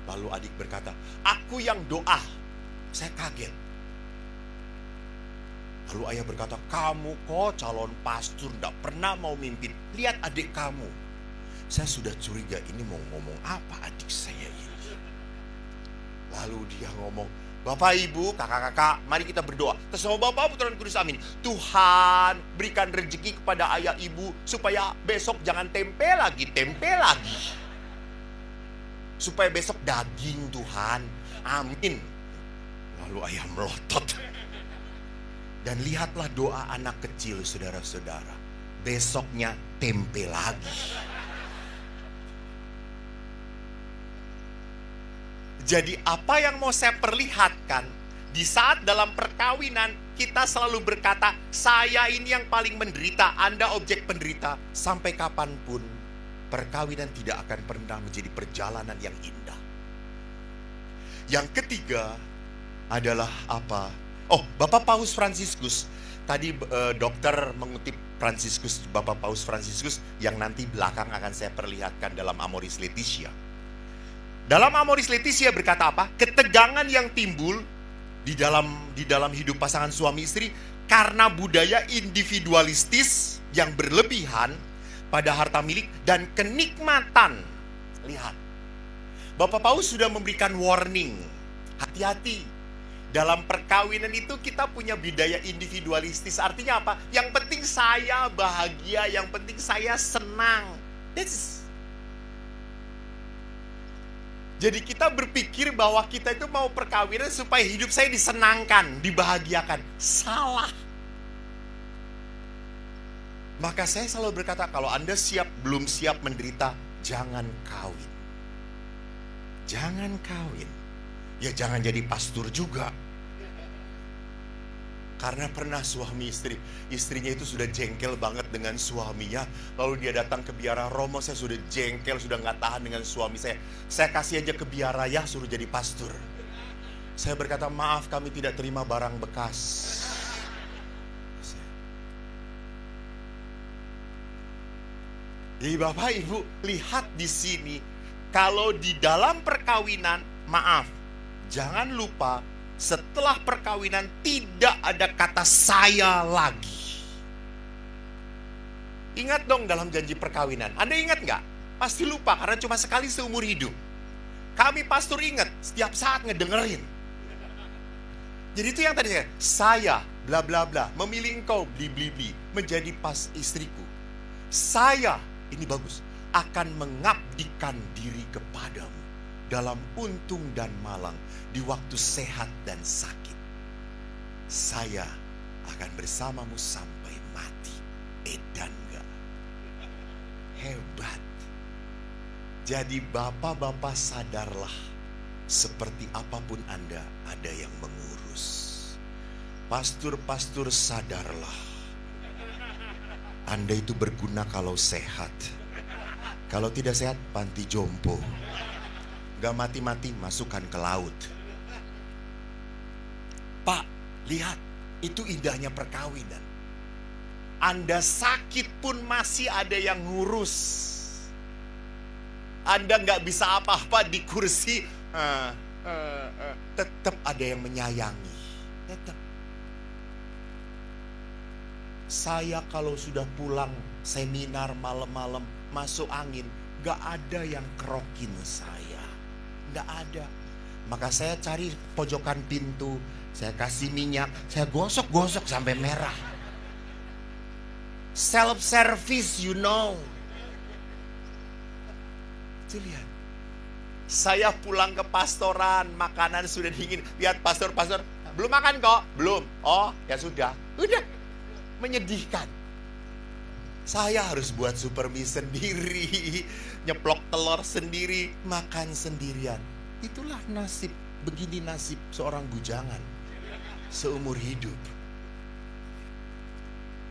E: lalu adik berkata, aku yang doa. Saya kaget. Lalu ayah berkata, kamu kok calon pastor, tidak pernah mau mimpin. Lihat adik kamu. Saya sudah curiga ini mau ngomong apa adik saya ini. Lalu dia ngomong, Bapak Ibu, kakak-kakak, mari kita berdoa. Terus sama Bapak Putra dan Kudus, amin. Tuhan berikan rezeki kepada ayah ibu supaya besok jangan tempe lagi. Supaya besok daging Tuhan, amin. Lalu ayah melotot. Dan lihatlah doa anak kecil saudara-saudara. Besoknya tempe lagi. Jadi apa yang mau saya perlihatkan, di saat dalam perkawinan kita selalu berkata, saya ini yang paling menderita, Anda objek penderita. Sampai kapanpun perkawinan tidak akan pernah menjadi perjalanan yang indah. Yang ketiga adalah apa? Bapak Paus Fransiskus. Tadi dokter mengutip Bapak Paus Fransiskus yang nanti belakang akan saya perlihatkan dalam Amoris Laetitia. Dalam Amoris Laetitia berkata apa? Ketegangan yang timbul di dalam hidup pasangan suami istri karena budaya individualistis yang berlebihan pada harta milik dan kenikmatan. Lihat, Bapak Paus sudah memberikan warning. Hati-hati. Dalam perkawinan itu kita punya budaya individualistis. Artinya apa? Yang penting saya bahagia, yang penting saya senang. Jadi kita berpikir bahwa kita itu mau perkawinan supaya hidup saya disenangkan, dibahagiakan. Salah. Maka saya selalu berkata, kalau Anda belum siap menderita, jangan kawin. Jangan kawin. Ya jangan jadi pastor juga. Karena pernah suami istrinya itu sudah jengkel banget dengan suaminya. Lalu dia datang ke biara Romo, saya sudah jengkel, sudah gak tahan dengan suami saya. Saya kasih aja ke biara ya, suruh jadi pastor. Saya berkata, maaf kami tidak terima barang bekas. Jadi Bapak Ibu, lihat di sini. Kalau di dalam perkawinan, maaf, jangan lupa, setelah perkawinan tidak ada kata saya lagi. Ingat dong dalam janji perkawinan. Anda ingat nggak? Pasti lupa karena cuma sekali seumur hidup. Kami pastor ingat setiap saat ngedengerin. Jadi itu yang tadi saya bla bla bla memilih engkau bli bli bli menjadi pas istriku. Saya, ini bagus, akan mengabdikan diri kepadamu dalam untung dan malang, di waktu sehat dan sakit. Saya akan bersamamu sampai mati. Edan gak? Hebat. Jadi bapak-bapak sadarlah, seperti apapun Anda, ada yang mengurus. Pastor-pastor sadarlah, Anda itu berguna kalau sehat. Kalau tidak sehat, panti jompo. Gak mati-mati, masukkan ke laut. Pak, lihat, itu indahnya perkawinan. Anda sakit pun masih ada yang ngurus. Anda gak bisa apa-apa di kursi, tetap ada yang menyayangi. Tetap. Saya kalau sudah pulang seminar malam-malam, masuk angin, gak ada yang kerokin saya. Gak ada. Maka saya cari pojokan pintu, saya kasih minyak, saya gosok-gosok sampai merah. Self-service, you know. Tuh lihat. Saya pulang ke pastoran, makanan sudah dingin. Lihat pastor-pastor, belum makan kok? Belum. Oh, ya sudah. Udah. Menyedihkan. Saya harus buat super mie sendiri, nyeplok telur sendiri, makan sendirian. Itulah nasib, begini nasib seorang bujangan seumur hidup.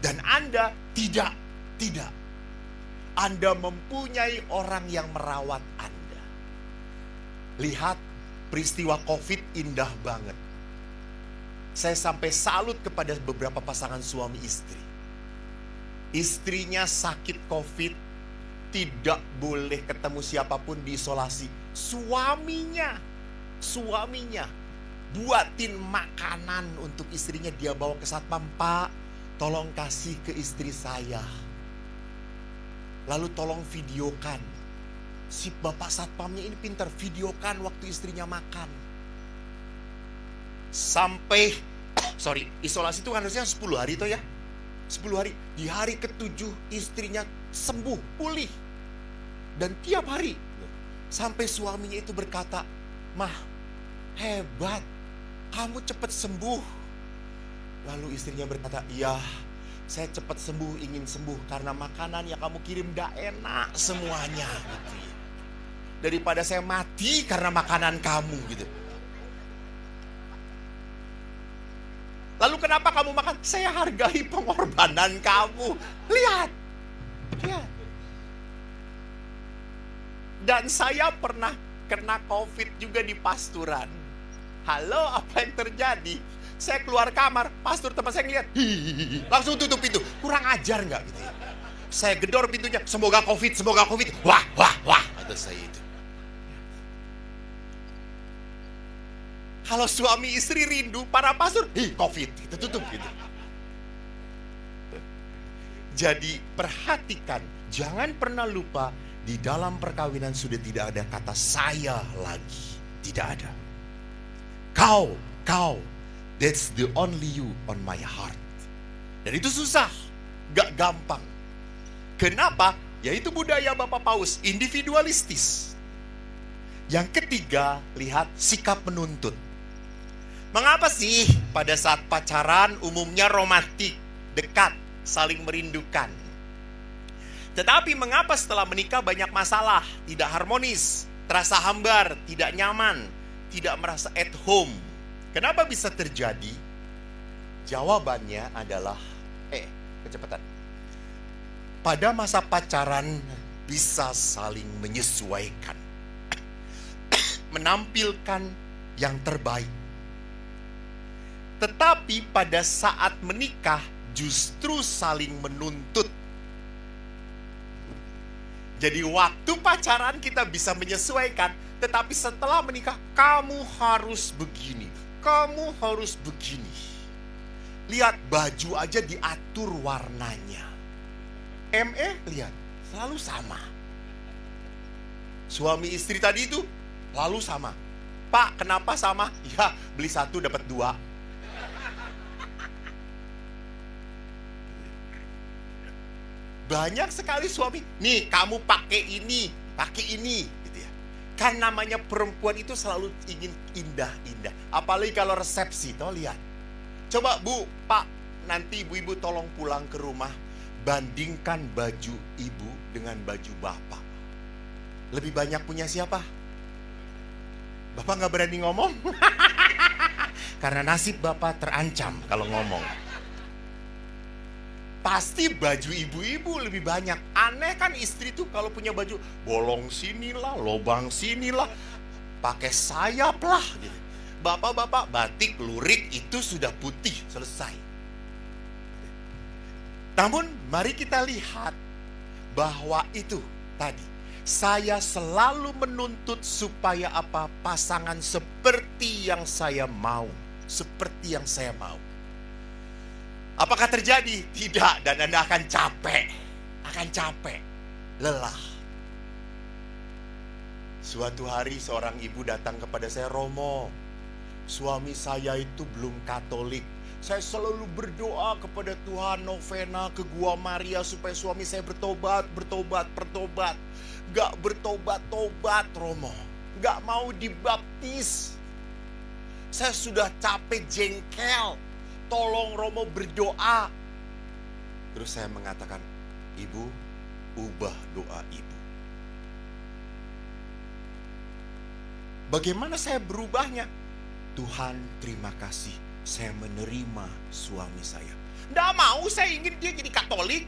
E: Dan Anda tidak. Anda mempunyai orang yang merawat Anda. Lihat peristiwa COVID indah banget. Saya sampai salut kepada beberapa pasangan suami istri. Istrinya sakit COVID, tidak boleh ketemu siapapun, diisolasi. Suaminya buatin makanan untuk istrinya, dia bawa ke satpam. Pak, tolong kasih ke istri saya. Lalu tolong videokan. Si bapak satpamnya ini pintar, videokan waktu istrinya makan. Sampai, isolasi itu kan harusnya 10 hari toh ya. 10 hari, di hari ke-7 istrinya sembuh, pulih. Dan tiap hari, sampai suaminya itu berkata, "Mah, hebat, kamu cepat sembuh." Lalu istrinya berkata, "Iya, saya cepat sembuh, ingin sembuh karena makanan yang kamu kirim gak enak semuanya." Gitu. Daripada saya mati karena makanan kamu gitu. Lalu kenapa kamu makan? Saya hargai pengorbanan kamu. Lihat. Dan saya pernah kena COVID juga di pasturan. Halo, apa yang terjadi? Saya keluar kamar, pastor teman saya ngeliat, langsung tutup pintu. Kurang ajar nggak gitu ya? Saya gedor pintunya, semoga COVID. Wah, kata saya itu. Kalau suami istri rindu, para pastor, COVID, kita tutup gitu. Jadi perhatikan, jangan pernah lupa, di dalam perkawinan sudah tidak ada kata saya lagi. Tidak ada. Kau, that's the only you on my heart. Dan itu susah, gak gampang. Kenapa? Yaitu budaya Bapak Paus, individualistis. Yang ketiga, lihat sikap menuntut. Mengapa sih pada saat pacaran umumnya romantik, dekat, saling merindukan? Tetapi mengapa setelah menikah banyak masalah, tidak harmonis, terasa hambar, tidak nyaman, tidak merasa at home? Kenapa bisa terjadi? Jawabannya adalah, kecepatan. Pada masa pacaran bisa saling menyesuaikan, menampilkan yang terbaik. Tetapi pada saat menikah justru saling menuntut. Jadi waktu pacaran kita bisa menyesuaikan, tetapi setelah menikah kamu harus begini, kamu harus begini. Lihat baju aja diatur warnanya. Lihat selalu sama. Suami istri tadi itu lalu sama. Pak, kenapa sama? Ya, beli 1 dapat 2. Banyak sekali suami, nih kamu pakai ini gitu ya. Kan namanya perempuan itu selalu ingin indah-indah. Apalagi kalau resepsi, toh lihat. Coba Bu, Pak, nanti ibu-ibu tolong pulang ke rumah, bandingkan baju ibu dengan baju bapak. Lebih banyak punya siapa? Bapak nggak berani ngomong? Karena nasib bapak terancam kalau ngomong. Pasti baju ibu-ibu lebih banyak. Aneh kan istri tuh kalau punya baju bolong sinilah, lobang sinilah, pakai sayap lah gitu. Bapak-bapak batik, lurik itu sudah putih, selesai. Namun mari kita lihat bahwa itu tadi, saya selalu menuntut supaya apa? Pasangan seperti yang saya mau, seperti yang saya mau. Apakah terjadi? Tidak, dan Anda akan capek, lelah. Suatu hari seorang ibu datang kepada saya, Romo, suami saya itu belum Katolik. Saya selalu berdoa kepada Tuhan, novena ke Gua Maria supaya suami saya bertobat. Gak bertobat-tobat, Romo. Gak mau dibaptis. Saya sudah capek, jengkel. Tolong Romo berdoa. Terus saya mengatakan, Ibu, ubah doa Ibu. Bagaimana saya berubahnya? Tuhan, terima kasih, saya menerima suami saya. Nggak mau, saya ingin dia jadi Katolik.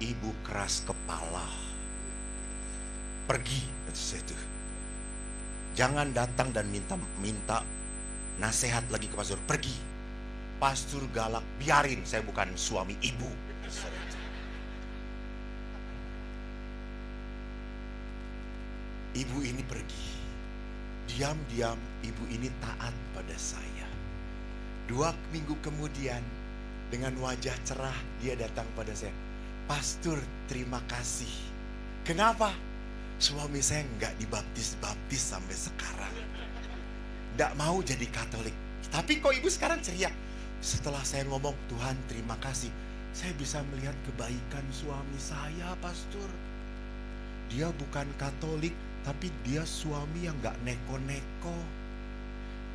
E: Ibu keras kepala. Pergi, kata saya tuh. Jangan datang dan minta nasihat lagi ke pastor. Pergi. Pastor galak, biarin, saya bukan suami ibu. Ibu ini pergi. Diam-diam ibu ini taat pada saya. 2 minggu kemudian dengan wajah cerah dia datang pada saya. Pastor, terima kasih. Kenapa? Suami saya nggak dibaptis sampai sekarang. Nggak mau jadi Katolik. Tapi kok ibu sekarang ceria? Setelah saya ngomong, Tuhan terima kasih, saya bisa melihat kebaikan suami saya, Pastor. Dia bukan Katolik, tapi dia suami yang gak neko-neko.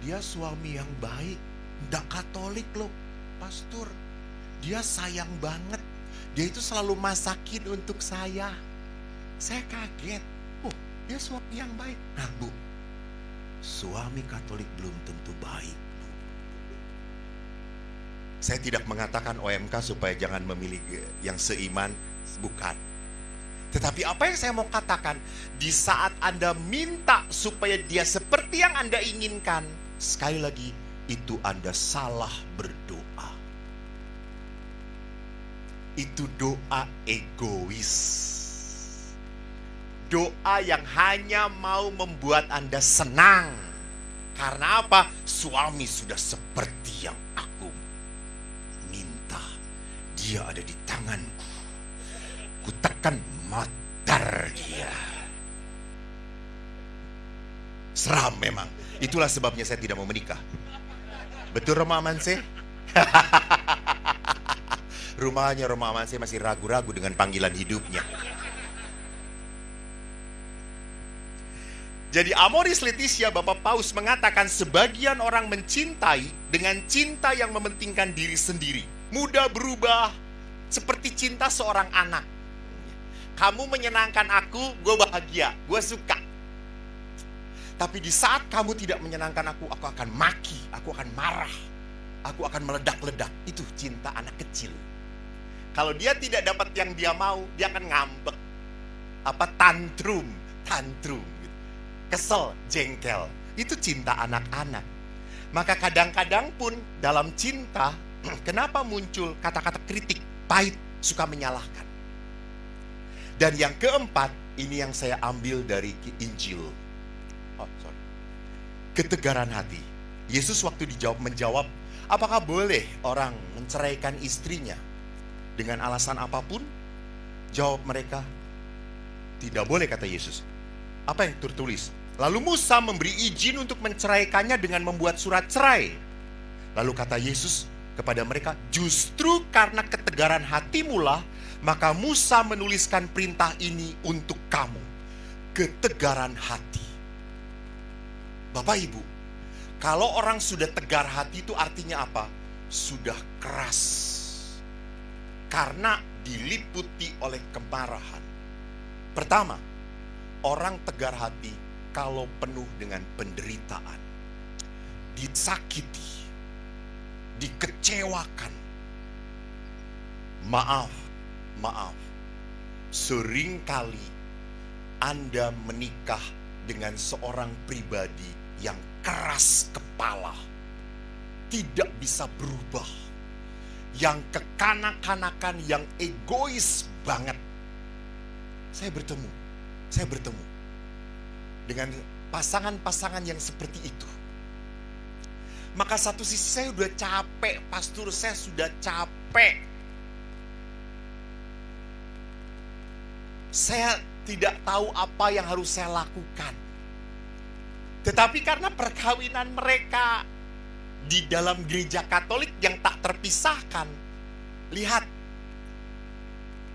E: Dia suami yang baik, gak Katolik loh, Pastor. Dia sayang banget. Dia itu selalu masakin untuk saya. Saya kaget. Oh, dia suami yang baik. Nah, Bu, suami Katolik belum tentu baik. Saya tidak mengatakan OMK supaya jangan memilih yang seiman, bukan. Tetapi apa yang saya mau katakan, di saat Anda minta supaya dia seperti yang Anda inginkan, sekali lagi, itu Anda salah berdoa. Itu doa egois. Doa yang hanya mau membuat Anda senang. Karena apa? Suami sudah seperti yang aku minta. Dia ada di tanganku. Ku tekan motor dia. Seram memang. Itulah sebabnya saya tidak mau menikah. Betul Roma Amanse? Rumahnya Roma Amanse masih ragu-ragu dengan panggilan hidupnya. Jadi Amoris Laetitia, Bapak Paus mengatakan sebagian orang mencintai dengan cinta yang mementingkan diri sendiri. Mudah berubah seperti cinta seorang anak. Kamu menyenangkan aku, gue bahagia, gue suka. Tapi di saat kamu tidak menyenangkan aku akan maki, aku akan marah, aku akan meledak-ledak. Itu cinta anak kecil. Kalau dia tidak dapat yang dia mau, dia akan ngambek. Tantrum. Kesel, jengkel. Itu cinta anak-anak. Maka kadang-kadang pun dalam cinta, kenapa muncul kata-kata kritik, pahit, suka menyalahkan. Dan yang keempat, ini yang saya ambil dari Injil. Ketegaran hati. Yesus waktu menjawab, apakah boleh orang menceraikan istrinya dengan alasan apapun? Jawab mereka, tidak boleh, kata Yesus. Apa yang tertulis? Lalu Musa memberi izin untuk menceraikannya dengan membuat surat cerai. Lalu kata Yesus, kepada mereka, justru karena ketegaran hatimu lah, maka Musa menuliskan perintah ini untuk kamu. Ketegaran hati. Bapak Ibu, kalau orang sudah tegar hati itu artinya apa? Sudah keras. Karena diliputi oleh kemarahan. Pertama, orang tegar hati kalau penuh dengan penderitaan. Disakiti. Dikecewakan. Maaf. Seringkali Anda menikah dengan seorang pribadi yang keras kepala, tidak bisa berubah, yang kekanak-kanakan, yang egois banget. Saya bertemu dengan pasangan-pasangan yang seperti itu. Maka satu sisi saya sudah capek, pastor, saya sudah capek. Saya tidak tahu apa yang harus saya lakukan. Tetapi karena perkawinan mereka di dalam gereja Katolik yang tak terpisahkan, lihat,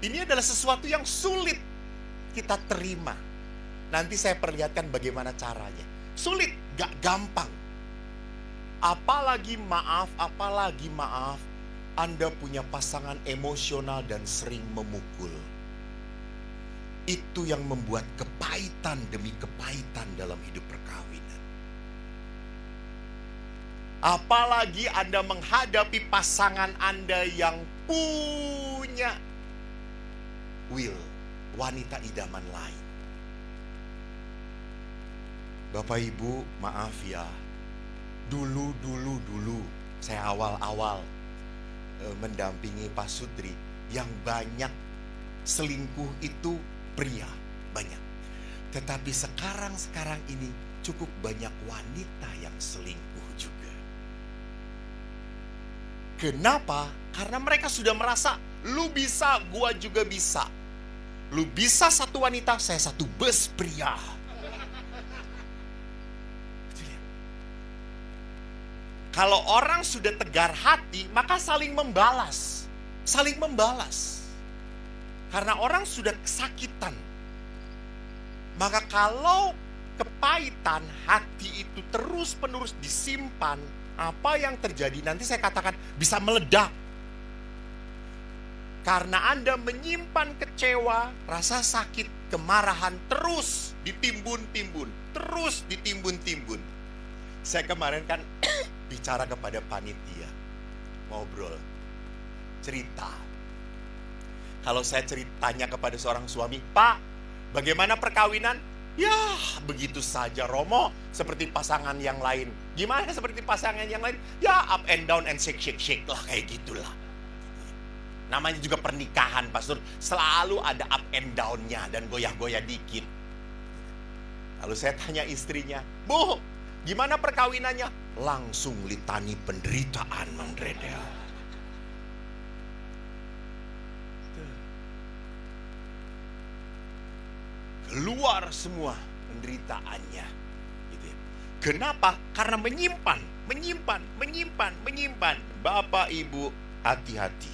E: ini adalah sesuatu yang sulit kita terima. Nanti saya perlihatkan bagaimana caranya. Sulit, gak gampang. Apalagi maaf, Anda punya pasangan emosional dan sering memukul. Itu yang membuat kepahitan demi kepahitan dalam hidup perkawinan. Apalagi Anda menghadapi pasangan Anda yang punya wanita idaman lain. Bapak Ibu, maaf ya. Dulu saya awal-awal mendampingi Pak Sutri, yang banyak selingkuh itu pria, banyak. Tetapi sekarang ini cukup banyak wanita yang selingkuh juga. Kenapa? Karena mereka sudah merasa, lu bisa, gua juga bisa. Lu bisa satu wanita, saya satu bus pria. Kalau orang sudah tegar hati, maka saling membalas. Karena orang sudah kesakitan. Maka kalau kepahitan hati itu terus-menerus disimpan, apa yang terjadi? Nanti saya katakan bisa meledak. Karena Anda menyimpan kecewa, rasa sakit, kemarahan terus ditimbun-timbun. Saya kemarin kan bicara kepada panitia, ngobrol, cerita. Kalau saya ceritanya kepada seorang suami, Pak, bagaimana perkawinan? Ya, begitu saja, Romo, seperti pasangan yang lain. Gimana seperti pasangan yang lain? Ya, up and down and shake lah, kayak gitulah. Namanya juga pernikahan, pastor. Selalu ada up and down-nya dan goyah-goyah dikit. Lalu saya tanya istrinya, Bu, gimana perkawinannya? Langsung litani penderitaan, Mang Dredel. Keluar semua penderitaannya. Gitu. Kenapa? Karena menyimpan. Bapak Ibu, hati-hati.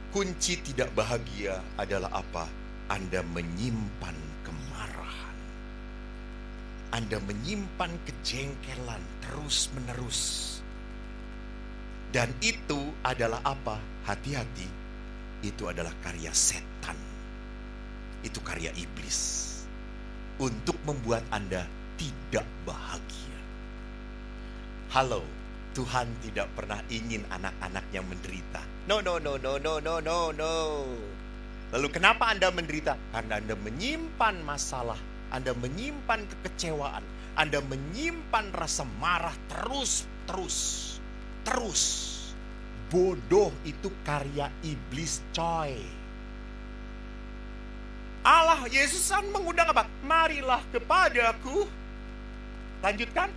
E: Kunci tidak bahagia adalah apa? Anda menyimpan kemarahan. Anda menyimpan kejengkelan terus-menerus. Dan itu adalah apa? Hati-hati. Itu adalah karya setan. Itu karya iblis. Untuk membuat Anda tidak bahagia. Halo, Tuhan tidak pernah ingin anak-anaknya menderita. No. Lalu kenapa Anda menderita? Karena Anda menyimpan masalah. Anda menyimpan kekecewaan. Anda menyimpan rasa marah terus. Bodoh itu karya iblis, coy. Allah, Yesus kan mengundang apa? Marilah kepadaku. Lanjutkan.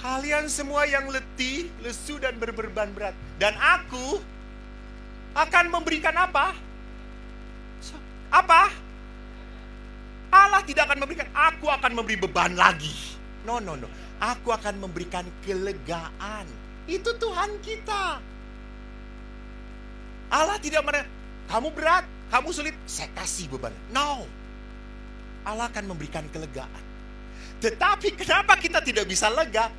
E: Kalian semua yang letih, lesu dan berbeban berat. Dan aku akan memberikan apa? Apa? Allah tidak akan memberikan, aku akan memberi beban lagi. No. Aku akan memberikan kelegaan. Itu Tuhan kita. Allah tidak kamu berat, kamu sulit, saya kasih beban. No. Allah akan memberikan kelegaan. Tetapi kenapa kita tidak bisa lega?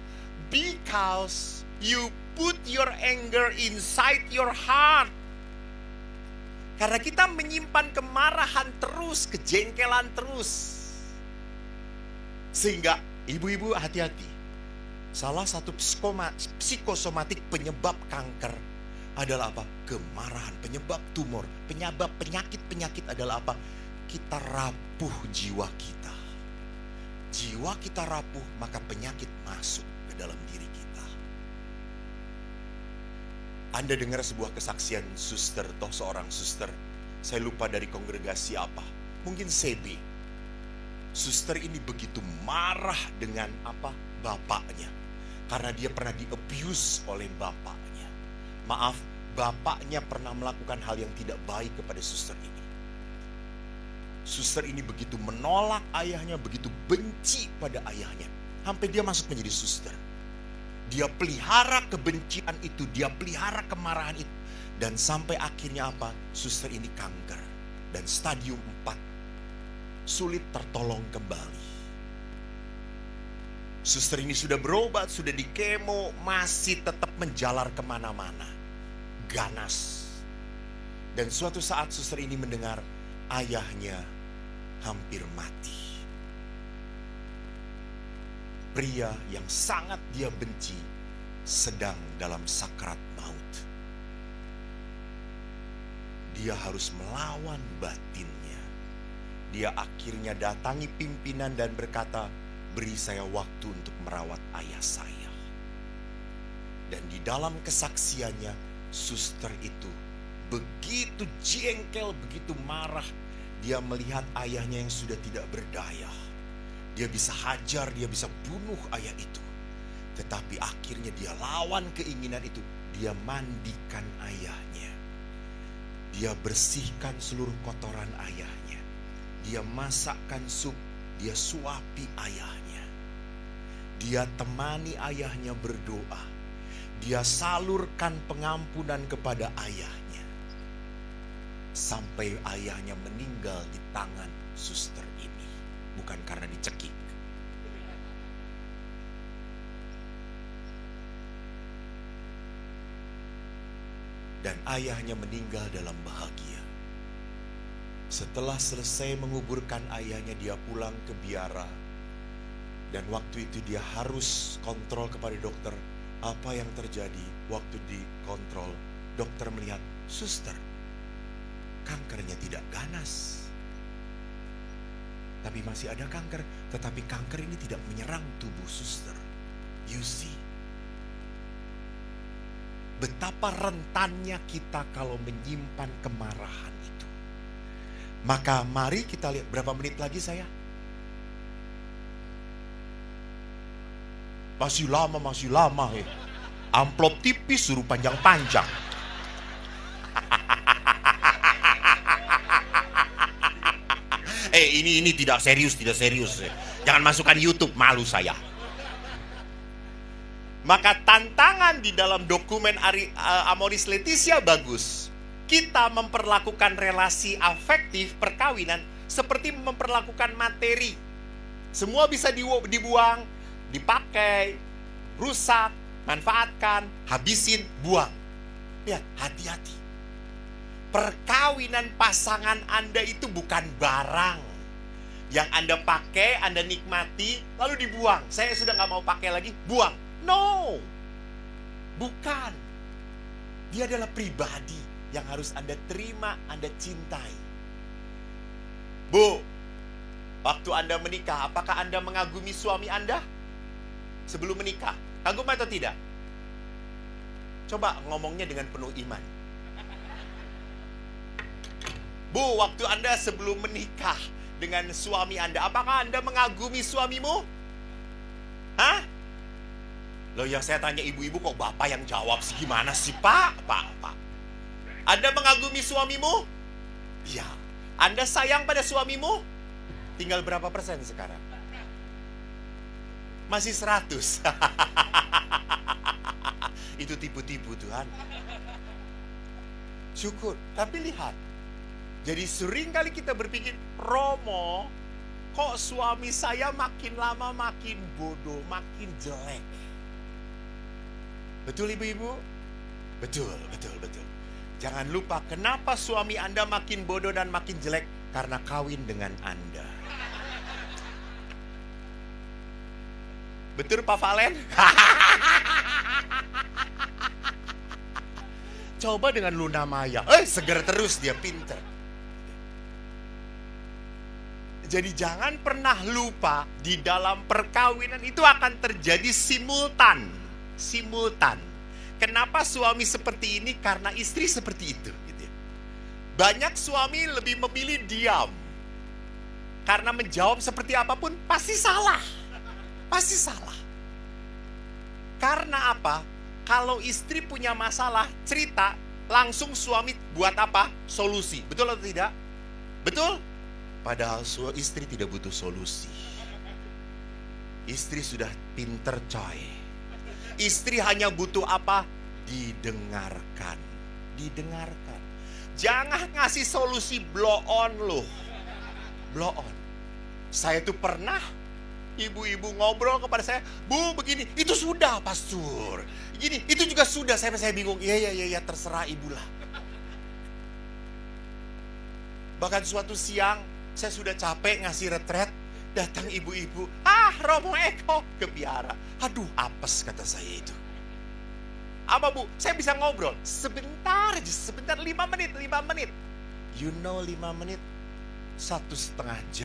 E: Because you put your anger inside your heart. Karena kita menyimpan kemarahan terus, kejengkelan terus. Sehingga ibu-ibu hati-hati. Salah satu psikosomatik penyebab kanker adalah apa? Kemarahan. Penyebab tumor, penyebab penyakit-penyakit adalah apa? Kita rapuh jiwa kita. Jiwa kita rapuh, maka penyakit masuk ke dalam diri kita. Anda dengar sebuah kesaksian suster, toh seorang suster, saya lupa dari kongregasi apa, mungkin CB. Suster ini begitu marah dengan apa? Bapaknya. Karena dia pernah di-abuse oleh bapaknya. Maaf, bapaknya pernah melakukan hal yang tidak baik kepada suster ini. Suster ini begitu menolak ayahnya, begitu benci pada ayahnya. Sampai dia masuk menjadi suster. Dia pelihara kebencian itu, dia pelihara kemarahan itu. Dan sampai akhirnya apa? Suster ini kanker. Dan stadium 4. Sulit tertolong kembali. Suster ini sudah berobat, sudah dikemo, masih tetap menjalar kemana-mana. Ganas. Dan suatu saat suster ini mendengar ayahnya hampir mati. Pria yang sangat dia benci sedang dalam sakrat maut. Dia harus melawan batinnya. Dia akhirnya datangi pimpinan dan berkata, beri saya waktu untuk merawat ayah saya. Dan di dalam kesaksiannya, suster itu begitu jengkel, begitu marah. Dia melihat ayahnya yang sudah tidak berdaya. Dia bisa hajar, dia bisa bunuh ayah itu. Tetapi akhirnya dia lawan keinginan itu. Dia mandikan ayahnya. Dia bersihkan seluruh kotoran ayahnya. Dia masakkan sup, dia suapi ayahnya. Dia temani ayahnya berdoa. Dia salurkan pengampunan kepada ayahnya. Sampai ayahnya meninggal di tangan suster ini. Bukan karena dicekik. Dan ayahnya meninggal dalam bahagia. Setelah selesai menguburkan ayahnya, dia pulang ke biara. Dan waktu itu dia harus kontrol kepada dokter. Apa yang terjadi waktu dikontrol? Dokter melihat, suster, kankernya tidak ganas. Tapi masih ada kanker, tetapi kanker ini tidak menyerang tubuh suster. You see. Betapa rentannya kita kalau menyimpan kemarahan itu. Maka mari kita lihat, berapa menit lagi saya? Masih lama. Amplop tipis suruh panjang-panjang. Ini tidak serius. Jangan masukkan YouTube, malu saya. Maka tantangan di dalam dokumen Amoris Laetitia bagus. Kita memperlakukan relasi afektif perkawinan seperti memperlakukan materi. Semua bisa dibuang, dipakai, rusak, manfaatkan, habisin, buang. Lihat, hati-hati. Perkawinan pasangan Anda itu bukan barang yang Anda pakai, Anda nikmati, lalu dibuang. Saya sudah gak mau pakai lagi, buang. No, bukan. Dia adalah pribadi yang harus Anda terima, Anda cintai. Bu, waktu Anda menikah, apakah Anda mengagumi suami Anda sebelum menikah? Kagum atau tidak? Coba ngomongnya dengan penuh iman. Bu, waktu Anda sebelum menikah dengan suami Anda, apakah Anda mengagumi suamimu? Hah? Loh ya, saya tanya ibu-ibu, kok bapak yang jawab sih? Gimana sih pak? Anda mengagumi suamimu? Ya. Anda sayang pada suamimu? Tinggal berapa persen sekarang? masih 100. Itu tipu-tipu Tuhan. Syukur, tapi lihat. Jadi sering kali kita berpikir, Romo, kok suami saya makin lama makin bodoh, makin jelek. Betul ibu-ibu? Betul. Jangan lupa kenapa suami Anda makin bodoh dan makin jelek? Karena kawin dengan Anda. Betul Pak Valen? Coba dengan Luna Maya. Seger terus dia, pinter. Jadi jangan pernah lupa di dalam perkawinan itu akan terjadi simultan. Kenapa suami seperti ini? Karena istri seperti itu. Gitu. Banyak suami lebih memilih diam. Karena menjawab seperti apapun pasti salah. Karena apa? Kalau istri punya masalah, cerita, langsung suami buat apa? Solusi. Betul atau tidak? Betul? Padahal istri tidak butuh solusi. Istri sudah pinter coy. Istri hanya butuh apa? Didengarkan. Jangan ngasih solusi blow on loh. Blow on. Saya tuh pernah ibu-ibu ngobrol kepada saya, Bu begini, itu sudah pastor. Gini, itu juga sudah, saya bingung. Iya, terserah ibu lah. Bahkan suatu siang, saya sudah capek ngasih retret, datang ibu-ibu, Romo Eko ke biara. Aduh, apes kata saya itu. Apa Bu? Saya bisa ngobrol sebentar aja, 5 menit. You know 5 menit, 1,5 jam.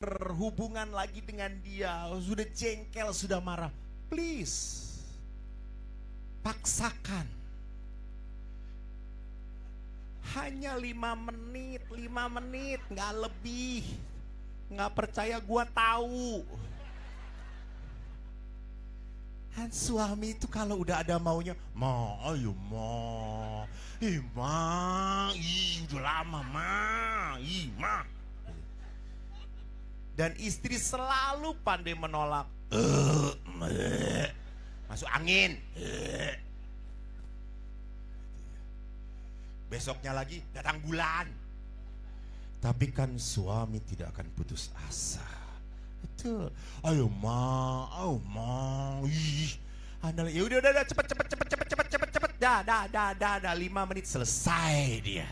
E: Berhubungan lagi dengan dia, sudah jengkel, sudah marah, please paksakan. Hanya 5 menit, nggak lebih. Nggak percaya gua tahu. Kan suami itu kalau udah ada maunya, ayo ma, udah lama ma, ma. Dan istri selalu pandai menolak. Masuk angin. Besoknya lagi datang bulan. Tapi kan suami tidak akan putus asa. Betul. Ayo ma, ih. Ya udah, cepet. Dah, 5 menit selesai dia.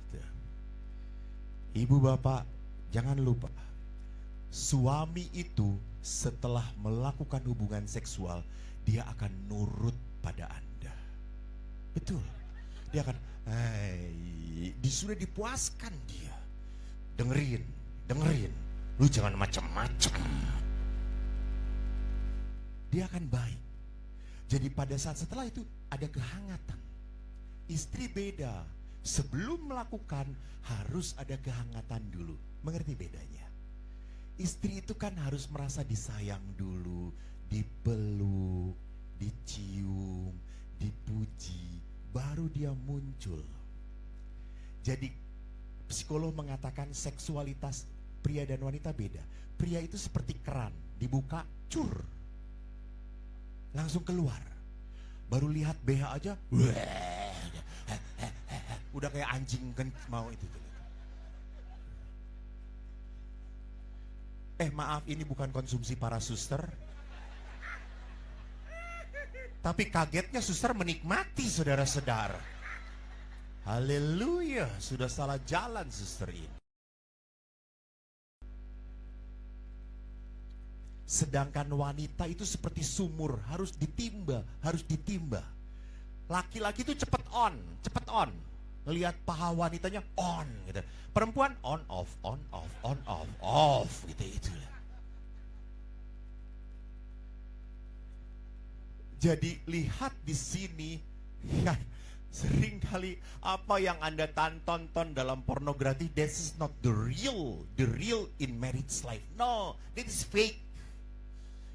E: Betul. Ibu bapak, jangan lupa. Suami itu setelah melakukan hubungan seksual, dia akan nurut pada Anda. Betul. Dia akan, sudah dipuaskan dia. Dengerin. Lu jangan macam-macam. Dia akan baik. Jadi pada saat setelah itu ada kehangatan. Istri beda. Sebelum melakukan harus ada kehangatan dulu. Mengerti bedanya? Istri itu kan harus merasa disayang dulu, dipeluk, dicium, dipuji, baru dia muncul. Jadi psikolog mengatakan seksualitas pria dan wanita beda. Pria itu seperti keran, dibuka, cur, langsung keluar. Baru lihat BH aja, udah kayak anjing kan mau itu. Maaf, ini bukan konsumsi para suster. Tapi kagetnya suster menikmati, saudara-saudara. Haleluya, sudah salah jalan suster ini. Sedangkan wanita itu seperti sumur, harus ditimba. Laki-laki itu cepet on. Lihat paha wanitanya on gitu. Perempuan on off gitu. Jadi lihat di sini, ya, seringkali apa yang Anda tonton dalam pornografi, this is not the real in marriage life. No, this is fake.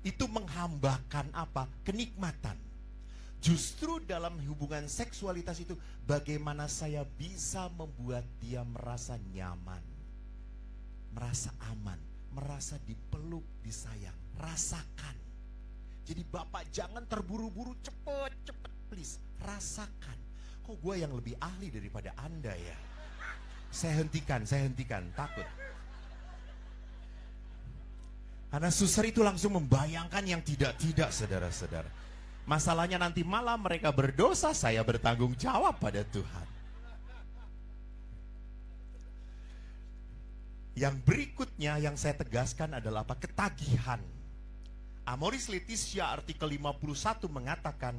E: Itu menghambakan apa? Kenikmatan. Justru dalam hubungan seksualitas itu, bagaimana saya bisa membuat dia merasa nyaman, merasa aman, merasa dipeluk, disayang. Rasakan. Jadi bapak jangan terburu-buru, cepet, please. Rasakan. Kok gue yang lebih ahli daripada Anda ya? Saya hentikan, takut. Karena suster itu langsung membayangkan yang tidak-tidak, saudara-saudara. Masalahnya nanti malam mereka berdosa, saya bertanggung jawab pada Tuhan. Yang berikutnya yang saya tegaskan adalah apa? Ketagihan. Amoris Laetitia artikel 51 mengatakan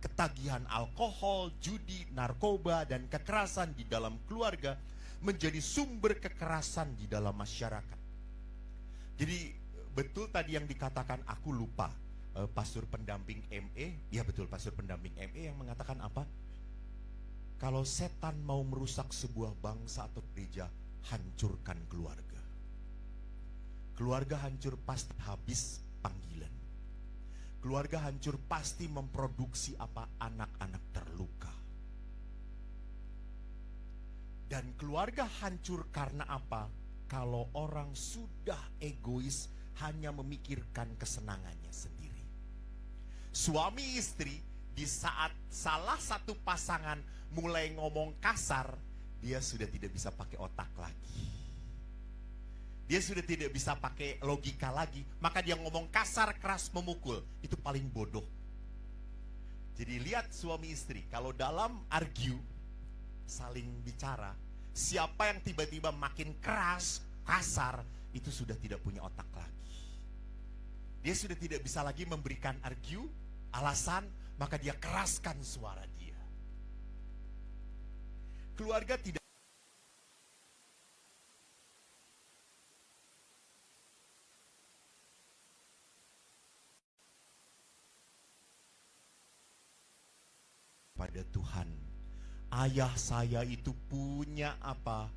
E: ketagihan alkohol, judi, narkoba, dan kekerasan di dalam keluarga menjadi sumber kekerasan di dalam masyarakat. Jadi betul tadi yang dikatakan, aku lupa. Pastor pendamping ME, ya betul, pastor pendamping ME yang mengatakan apa? Kalau setan mau merusak sebuah bangsa atau gereja, hancurkan keluarga. Keluarga hancur pasti habis panggilan. Keluarga hancur pasti memproduksi apa? Anak-anak terluka. Dan keluarga hancur karena apa? Kalau orang sudah egois, hanya memikirkan kesenangannya sendiri. Suami istri, di saat salah satu pasangan mulai ngomong kasar, dia sudah tidak bisa pakai otak lagi. Dia sudah tidak bisa pakai logika lagi, maka dia ngomong kasar, keras, memukul. Itu paling bodoh. Jadi lihat suami istri, kalau dalam argue, saling bicara, siapa yang tiba-tiba makin keras, kasar, itu sudah tidak punya otak lagi. Dia sudah tidak bisa lagi memberikan argue, alasan, maka dia keraskan suara dia. Keluarga tidak pada Tuhan. Ayah saya itu punya apa?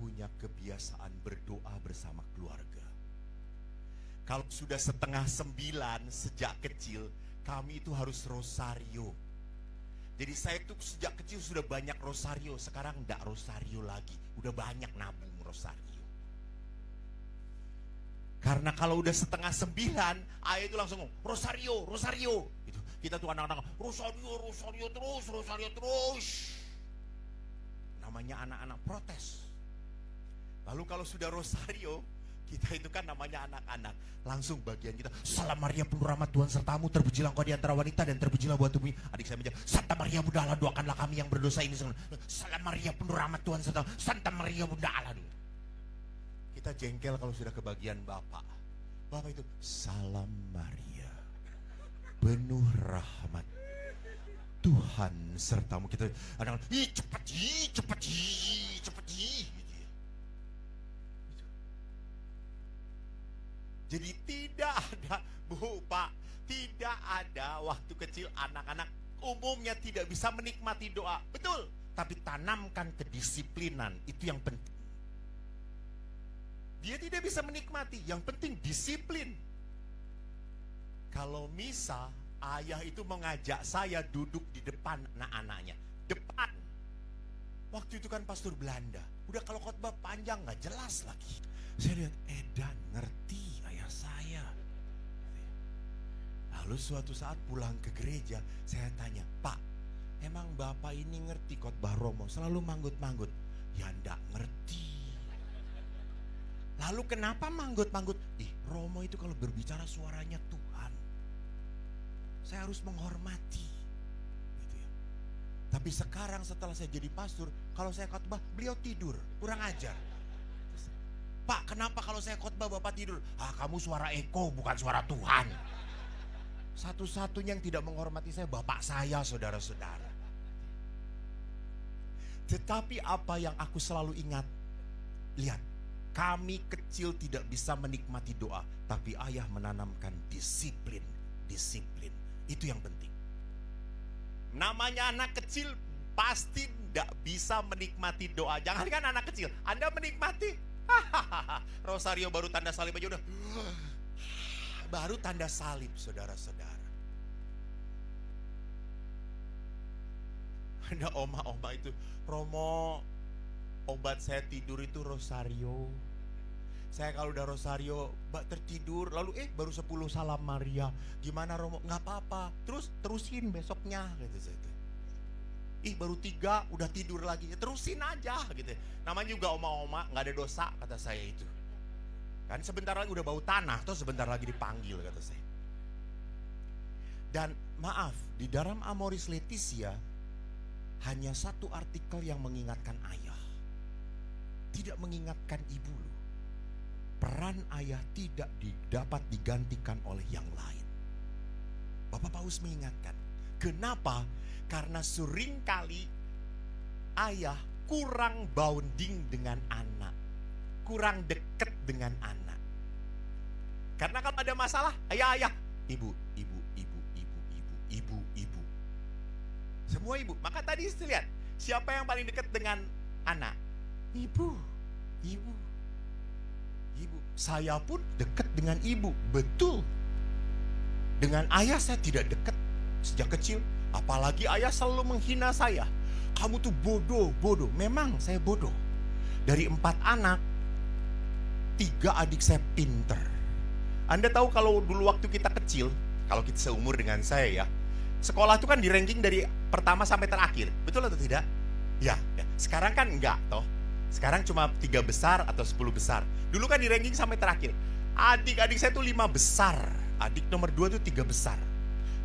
E: Punya kebiasaan berdoa bersama keluarga. Kalau sudah 8:30 sejak kecil, kami itu harus rosario. Jadi saya tuh sejak kecil sudah banyak rosario. Sekarang enggak rosario lagi, udah banyak nabung rosario. Karena kalau udah 8:30, ayah itu langsung ngomong, Rosario, Rosario. Gitu. Kita tuh anak-anak, Rosario, Rosario terus, Rosario terus. Namanya anak-anak protes. Lalu kalau sudah Rosario, kita itu kan namanya anak-anak. Langsung bagian kita, Salam Maria penuh rahmat Tuhan sertamu, terpujilah engkau di antara wanita dan terpujilah buah tubuhmu. Adik saya menjawab, Santa Maria Bunda Allah, doakanlah kami yang berdosa ini. Salam Maria penuh rahmat Tuhan sertamu, Santa Maria Bunda Allah. Kita jengkel kalau sudah kebagian Bapak. Bapak itu, Salam Maria penuh rahmat Tuhan sertamu. Kita anak-anak, cepet gitu ya. Jadi tidak ada, Bu, Pak, tidak ada waktu kecil anak-anak umumnya tidak bisa menikmati doa. Betul, tapi tanamkan kedisiplinan, itu yang penting. Dia tidak bisa menikmati, yang penting disiplin. Kalau misa, ayah itu mengajak saya duduk di depan anak-anaknya. Depan. Waktu itu kan pastor Belanda. Udah kalau khotbah panjang gak jelas lagi. Saya lihat, Edan ngerti ayah saya. Lalu suatu saat pulang ke gereja, saya tanya, Pak, emang Bapak ini ngerti khotbah Romo? Selalu manggut-manggut. Ya ndak ngerti. Lalu kenapa manggut-manggut? Romo itu kalau berbicara suaranya Tuhan. Saya harus menghormati. Gitu ya. Tapi sekarang setelah saya jadi pastor, kalau saya khotbah, beliau tidur. Kurang ajar. Pak, kenapa kalau saya khotbah Bapak tidur? Kamu suara eko, bukan suara Tuhan. Satu-satunya yang tidak menghormati saya, Bapak saya, saudara-saudara. Tetapi apa yang aku selalu ingat, lihat, kami kecil tidak bisa menikmati doa, tapi ayah menanamkan disiplin. Disiplin, itu yang penting. Namanya anak kecil pasti tidak bisa menikmati doa. Jangankan anak kecil, Anda menikmati. Rosario baru tanda salib aja udah. Baru tanda salib, saudara-saudara. Ada oma-oma itu, Romo, obat saya tidur itu Rosario. Saya kalau udah Rosario tertidur, lalu baru 10 Salam Maria. Gimana Romo? Gak apa-apa. Terusin besoknya gitu saya. Baru 3 udah tidur lagi. Terusin aja gitu. Namanya juga oma-oma, gak ada dosa kata saya itu. Kan sebentar lagi udah bau tanah, atau sebentar lagi dipanggil kata saya. Dan maaf, di dalam Amoris Laetitia hanya satu artikel yang mengingatkan ayah. Tidak mengingatkan ibu loh. Peran ayah tidak dapat digantikan oleh yang lain. Bapak Paus mengingatkan. Kenapa? Karena seringkali ayah kurang bonding dengan anak. Kurang dekat dengan anak. Karena kalau ada masalah, ayah, ibu. Semua ibu. Maka tadi lihat, siapa yang paling dekat dengan anak? Ibu. Saya pun dekat dengan ibu, betul. Dengan ayah saya tidak dekat sejak kecil. Apalagi ayah selalu menghina saya. Kamu tuh bodoh. Memang saya bodoh. Dari 4 anak, 3 adik saya pinter. Anda tahu kalau dulu waktu kita kecil, kalau kita seumur dengan saya ya, sekolah itu kan di ranking dari pertama sampai terakhir. Betul atau tidak? Ya. Sekarang kan enggak toh. Sekarang cuma 3 besar atau 10 besar. Dulu kan di ranking sampai terakhir. Adik-adik saya tuh 5 besar. Adik nomor 2 tuh 3 besar.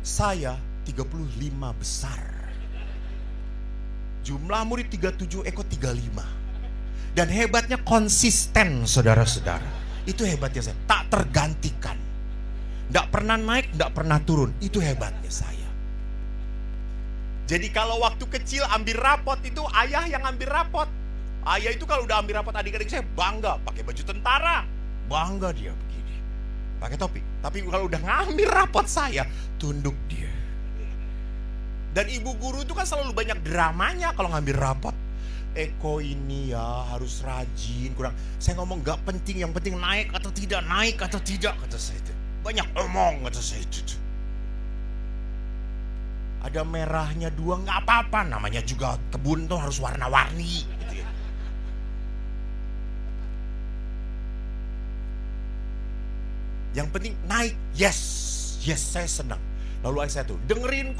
E: Saya 35 besar. Jumlah murid 37, Eko 35. Dan hebatnya konsisten, saudara-saudara. Itu hebatnya saya. Tak tergantikan. Tidak pernah naik, tidak pernah turun. Itu hebatnya saya. Jadi kalau waktu kecil ambil rapot itu ayah yang ambil rapot. Ayah itu kalau udah ambil rapot adik-adik saya bangga. Pakai baju tentara. Bangga dia begini. Pakai topi. Tapi kalau udah ngambil rapot saya, tunduk dia. Dan ibu guru itu kan selalu banyak dramanya kalau ngambil rapot. Eko ini ya harus rajin. Saya ngomong gak penting. Yang penting naik atau tidak. Kata saya itu. Banyak omong kata saya itu. Ada merahnya 2 gak apa-apa. Namanya juga kebun tuh harus warna-warni gitu ya. Yang penting naik, yes saya senang. Lalu ayah saya tuh, dengerin,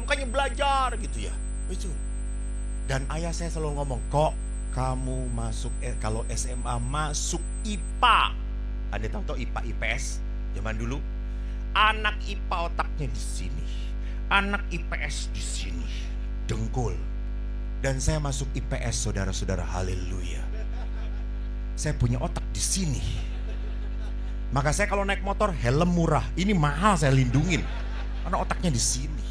E: makanya belajar gitu ya. Itu. Dan ayah saya selalu ngomong, kok kamu masuk, kalau SMA masuk IPA. Anda tahu IPA IPS zaman dulu? Anak IPA otaknya di sini, anak IPS di sini, dengkul. Dan saya masuk IPS, saudara-saudara, haleluya. Saya punya otak di sini. Maka saya kalau naik motor helm murah, ini mahal saya lindungin karena otaknya di sini.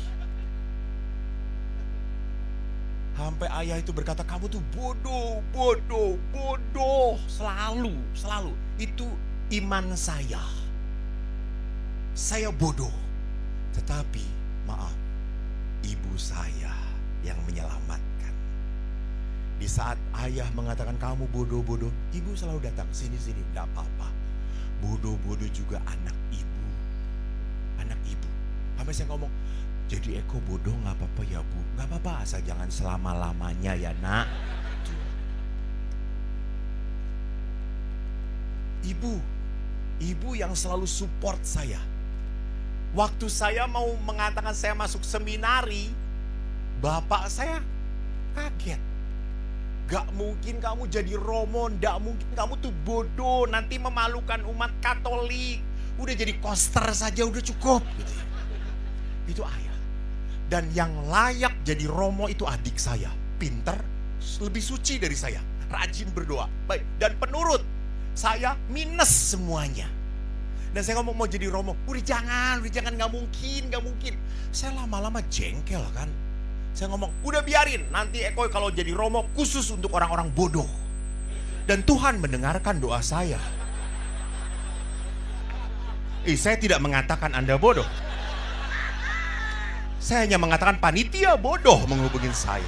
E: Sampai ayah itu berkata, kamu tuh bodoh, selalu. Itu iman saya. Saya bodoh. Tetapi maaf, ibu saya yang menyelamatkan. Di saat ayah mengatakan kamu bodoh, ibu selalu datang sini, enggak apa-apa. Bodoh juga anak ibu. Sampai saya ngomong, jadi Eko bodoh gak apa-apa ya Bu? Gak apa-apa, asal jangan selama-lamanya ya nak. Ibu yang selalu support saya. Waktu saya mau mengatakan saya masuk seminari, bapak saya kaget. Gak mungkin kamu jadi Romo, gak mungkin kamu tuh bodoh, nanti memalukan umat Katolik. Udah jadi koster saja udah cukup gitu ya. Itu ayah. Dan yang layak jadi Romo itu adik saya. Pinter, lebih suci dari saya, rajin berdoa, baik, dan penurut. Saya minus semuanya. Dan saya ngomong mau jadi Romo, udah jangan, gak mungkin. Saya lama-lama jengkel kan. Saya ngomong, udah biarin, nanti Eko kalau jadi Romo khusus untuk orang-orang bodoh. Dan Tuhan mendengarkan doa saya. Saya tidak mengatakan Anda bodoh. Saya hanya mengatakan panitia bodoh menghubungin saya.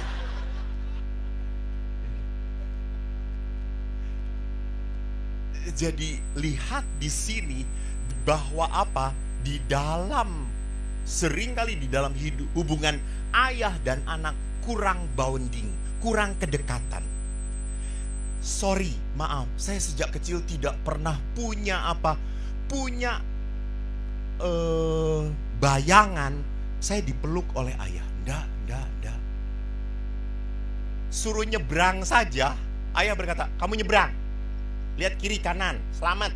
E: Jadi lihat di sini bahwa apa? Di dalam seringkali di dalam hidup hubungan ayah dan anak kurang bonding, kurang kedekatan. Sorry, maaf, saya sejak kecil tidak pernah punya bayangan saya dipeluk oleh ayah. Enggak. Suruh nyebrang saja, ayah berkata, kamu nyebrang. Lihat kiri kanan, selamat.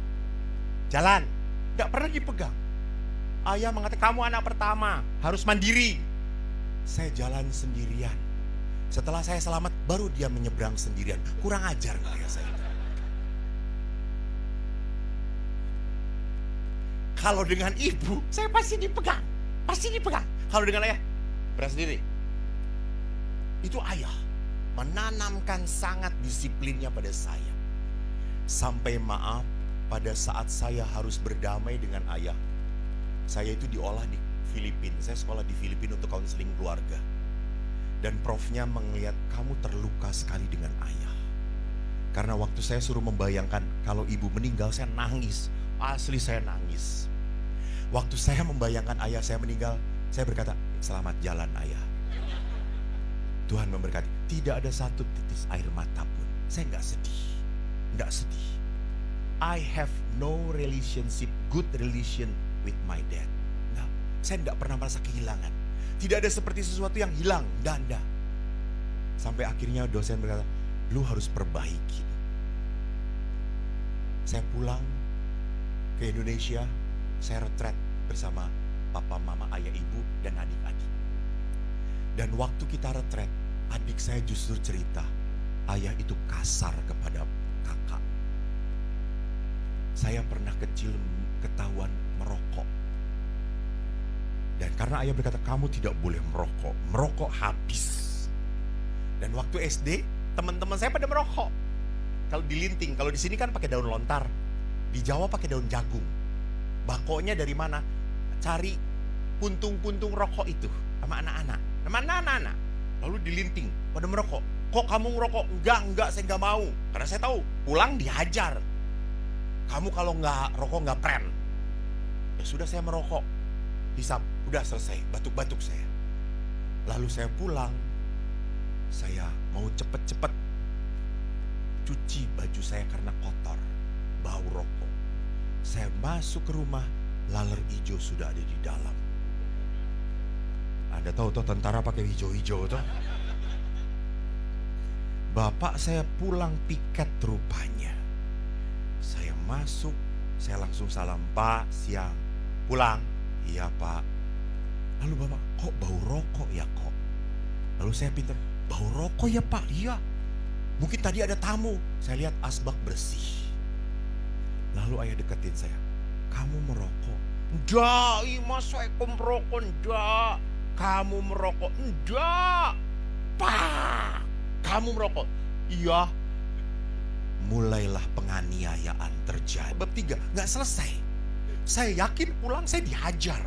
E: Jalan. Enggak pernah dipegang. Ayah mengatakan, kamu anak pertama, harus mandiri. Saya jalan sendirian. Setelah saya selamat, baru dia menyeberang sendirian. Kurang ajar ayah saya. Kalau dengan ibu, saya pasti dipegang. Kalau dengan ayah, berang sendiri. Itu ayah menanamkan sangat disiplinnya pada saya. Sampai maaf, pada saat saya harus berdamai dengan ayah, saya itu diolah di Filipina. Saya sekolah di Filipina untuk konseling keluarga. Dan profnya melihat kamu terluka sekali dengan ayah. Karena waktu saya suruh membayangkan kalau ibu meninggal, saya nangis. Asli saya nangis. Waktu saya membayangkan ayah saya meninggal, saya berkata, selamat jalan ayah. Tuhan memberkati. Tidak ada satu titis air mata pun. Saya enggak sedih. I have no good relation with my dad. Nah, saya tidak pernah merasa kehilangan. Tidak ada seperti sesuatu yang hilang. Enggak. Sampai akhirnya dosen berkata, lu harus perbaiki. Saya pulang ke Indonesia, saya retret bersama papa, mama, ayah, ibu, dan adik-adik. Dan waktu kita retret, adik saya justru cerita, ayah itu kasar kepada kakak. Saya pernah kecil ketahuan merokok. Dan karena ayah berkata, kamu tidak boleh merokok. Merokok habis. Dan waktu SD, teman-teman saya pada merokok. Kalau di Linting, kalau di sini kan pakai daun lontar. Di Jawa pakai daun jagung. Bakonya dari mana? Cari puntung-puntung rokok itu sama anak-anak. Lalu di Linting, pada merokok. Kok kamu ngerokok? Enggak, saya enggak mau. Karena saya tahu, pulang dihajar. Kamu kalau enggak rokok enggak pren. Ya sudah, saya merokok. Hisap, udah selesai, batuk-batuk saya. Lalu saya pulang, saya mau cepet-cepet cuci baju saya karena kotor, bau rokok. Saya masuk ke rumah, laler hijau sudah ada di dalam. Anda tahu toh tentara pakai hijau-hijau toh? Bapak saya pulang piket rupanya. Saya masuk, saya langsung salam, Pak, siang. Pulang? Iya, Pak. Lalu Bapak, kok bau rokok ya kok? Lalu saya pintar, bau rokok ya Pak? Iya. Mungkin tadi ada tamu. Saya lihat asbak bersih. Lalu ayah deketin saya, kamu merokok? Enggak, Mas Eko merokok, enggak. Kamu merokok? Enggak. Pak, kamu merokok? Iya. Mulailah penganiayaan terjadi. Bab 3, gak selesai. Saya yakin pulang saya dihajar.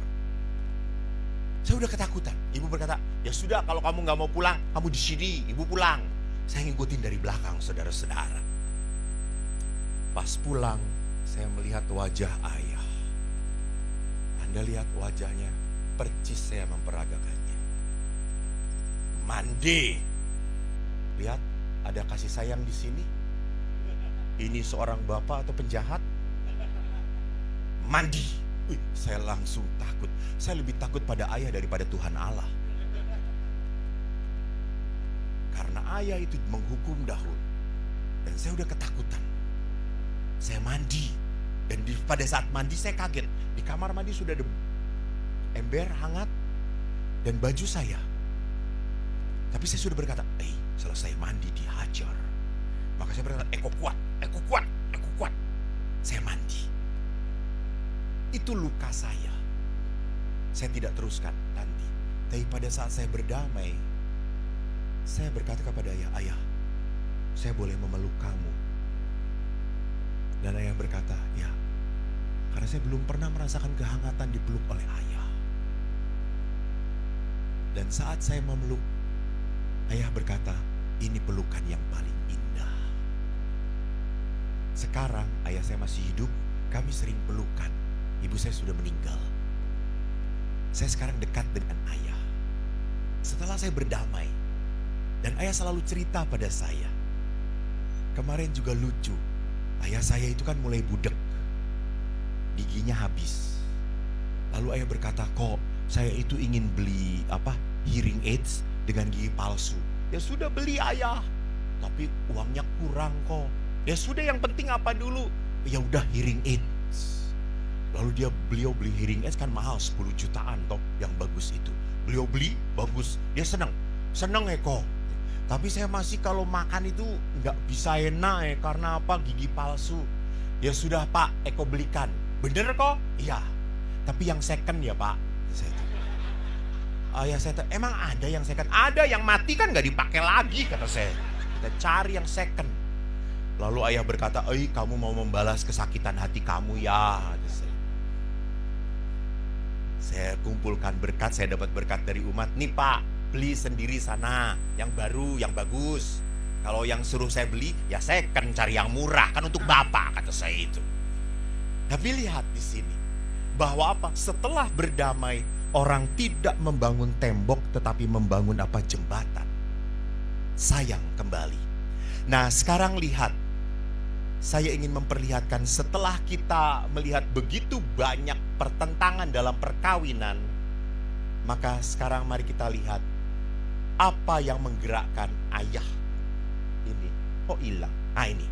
E: Saya udah ketakutan. Ibu berkata, ya sudah kalau kamu gak mau pulang, kamu di sini, ibu pulang. Saya ngikutin dari belakang, saudara-saudara. Pas pulang, saya melihat wajah ayah. Anda lihat wajahnya, percis saya memperagakannya. Mandi. Lihat, ada kasih sayang di sini. Ini seorang bapak atau penjahat? Mandi. Wih, saya langsung takut. Saya lebih takut pada ayah daripada Tuhan Allah. Karena ayah itu menghukum dahulu. Dan saya udah ketakutan. Saya mandi. Dan pada saat mandi saya kaget. Di kamar mandi sudah ada ember hangat. Dan baju saya. Tapi saya sudah berkata, selesai mandi dihajar. Maka saya berkata, Eko kuat. Saya mandi. Itu luka saya. Saya tidak teruskan nanti. Tapi pada saat saya berdamai, saya berkata kepada ayah, saya boleh memeluk kamu. Dan ayah berkata, ya. Karena saya belum pernah merasakan kehangatan dipeluk oleh ayah. Dan saat saya memeluk, ayah berkata, ini pelukan yang paling indah. Sekarang ayah saya masih hidup, kami sering pelukan. Ibu saya sudah meninggal. Saya sekarang dekat dengan ayah. Setelah saya berdamai, dan ayah selalu cerita pada saya. Kemarin juga lucu. Ayah saya itu kan mulai budek. Giginya habis. Lalu ayah berkata, kok saya itu ingin beli hearing aids dengan gigi palsu. Ya sudah beli ayah. Tapi uangnya kurang kok. Ya sudah yang penting apa dulu? Ya udah hearing aids. Lalu beliau beli hearing aids kan mahal 10 jutaan toh yang bagus itu. Beliau beli bagus. Dia senang Eko. Tapi saya masih kalau makan itu nggak bisa enak karena gigi palsu. Ya sudah Pak, Eko belikan. Bener kok? Iya. Tapi yang second ya Pak. Saya emang ada yang second? Ada, yang mati kan nggak dipakai lagi kata saya. Kita cari yang second. Lalu ayah berkata, kamu mau membalas kesakitan hati kamu ya. Saya kumpulkan berkat, saya dapat berkat dari umat. Nih Pak, beli sendiri sana, yang baru, yang bagus. Kalau yang suruh saya beli, ya saya kan cari yang murah, kan untuk Bapak, kata saya itu. Tapi lihat di sini, bahwa setelah berdamai, orang tidak membangun tembok, tetapi membangun jembatan. Sayang kembali. Nah sekarang lihat, saya ingin memperlihatkan setelah kita melihat begitu banyak pertentangan dalam perkawinan, maka sekarang mari kita lihat apa yang menggerakkan ayah ini. Hilang. Nah ini,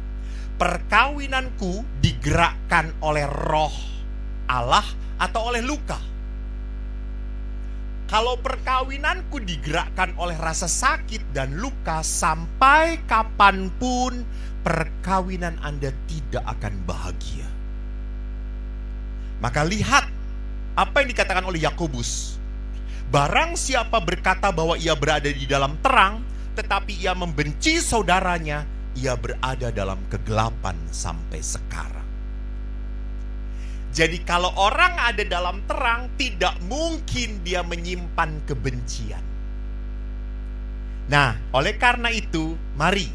E: perkawinanku digerakkan oleh roh Allah atau oleh luka. Kalau perkawinanku digerakkan oleh rasa sakit dan luka, sampai kapanpun perkawinan Anda tidak akan bahagia. Maka lihat apa yang dikatakan oleh Yakobus. Barang siapa berkata bahwa ia berada di dalam terang, tetapi ia membenci saudaranya, ia berada dalam kegelapan sampai sekarang. Jadi kalau orang ada dalam terang, tidak mungkin dia menyimpan kebencian. Nah, oleh karena itu, mari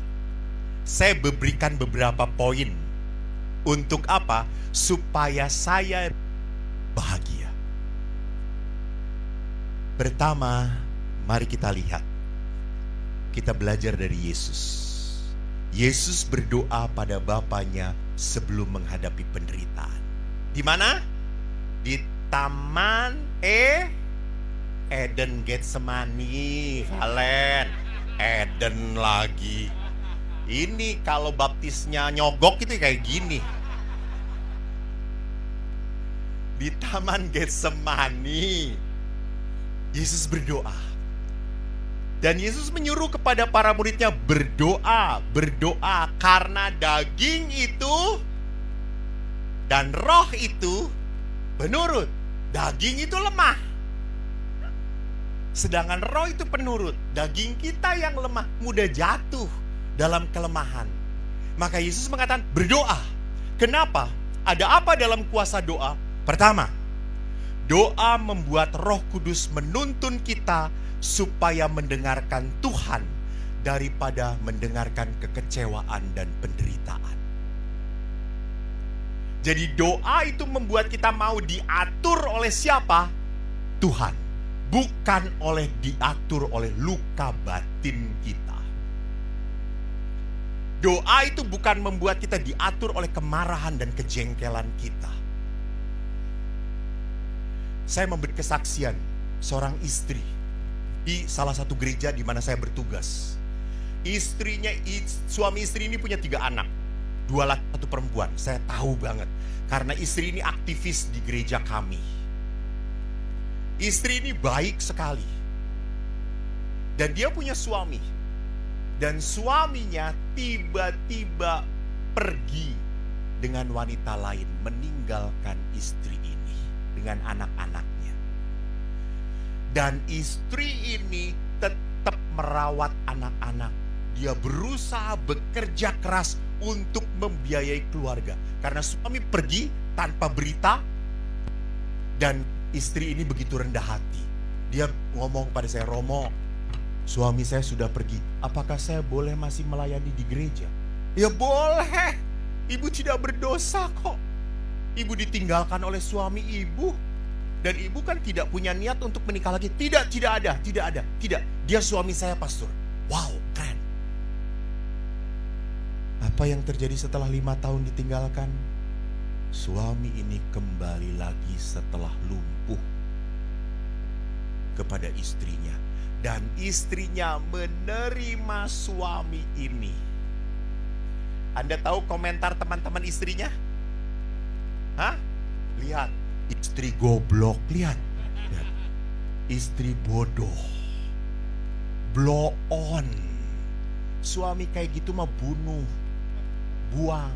E: saya berikan beberapa poin. Untuk apa? Supaya saya bahagia. Pertama, mari kita lihat. Kita belajar dari Yesus. Yesus berdoa pada Bapanya sebelum menghadapi penderitaan. Di mana? Di Taman Eden Getsemani. Valen, Eden lagi. Ini kalau baptisnya nyogok itu kayak gini. Di Taman Getsemani, Yesus berdoa. Dan Yesus menyuruh kepada para muridnya berdoa, berdoa karena daging itu dan roh itu penurut. Daging itu lemah, sedangkan roh itu penurut. Daging kita yang lemah mudah jatuh dalam kelemahan. Maka Yesus mengatakan berdoa. Kenapa? Ada apa dalam kuasa doa? Pertama, doa membuat Roh Kudus menuntun kita supaya mendengarkan Tuhan daripada mendengarkan kekecewaan dan penderitaan. Jadi doa itu membuat kita mau diatur oleh siapa? Tuhan. Bukan diatur oleh luka batin kita. Doa itu bukan membuat kita diatur oleh kemarahan dan kejengkelan kita. Saya memberi kesaksian seorang istri di salah satu gereja di mana saya bertugas. Suami istri ini punya 3 anak, 2 laki 1 perempuan. Saya tahu banget karena istri ini aktivis di gereja kami. Istri ini baik sekali dan dia punya suami, dan suaminya tiba-tiba pergi dengan wanita lain, meninggalkan istri ini dengan anak-anaknya. Dan istri ini tetap merawat anak-anak. Dia berusaha bekerja keras untuk membiayai keluarga. Karena suami pergi tanpa berita. Dan istri ini begitu rendah hati. Dia ngomong pada saya, Romo, suami saya sudah pergi. Apakah saya boleh masih melayani di gereja? Ya boleh. Ibu tidak berdosa kok. Ibu ditinggalkan oleh suami ibu. Dan ibu kan tidak punya niat untuk menikah lagi. Tidak ada. Dia suami saya, pastor. Wow, keren. Apa yang terjadi setelah 5 tahun ditinggalkan? Suami ini kembali lagi setelah lumpuh kepada istrinya. Dan istrinya menerima suami ini. Anda tahu komentar teman-teman istrinya? Hah? Lihat. Istri goblok, lihat. Istri bodoh, blow on. Suami kayak gitu mah buang.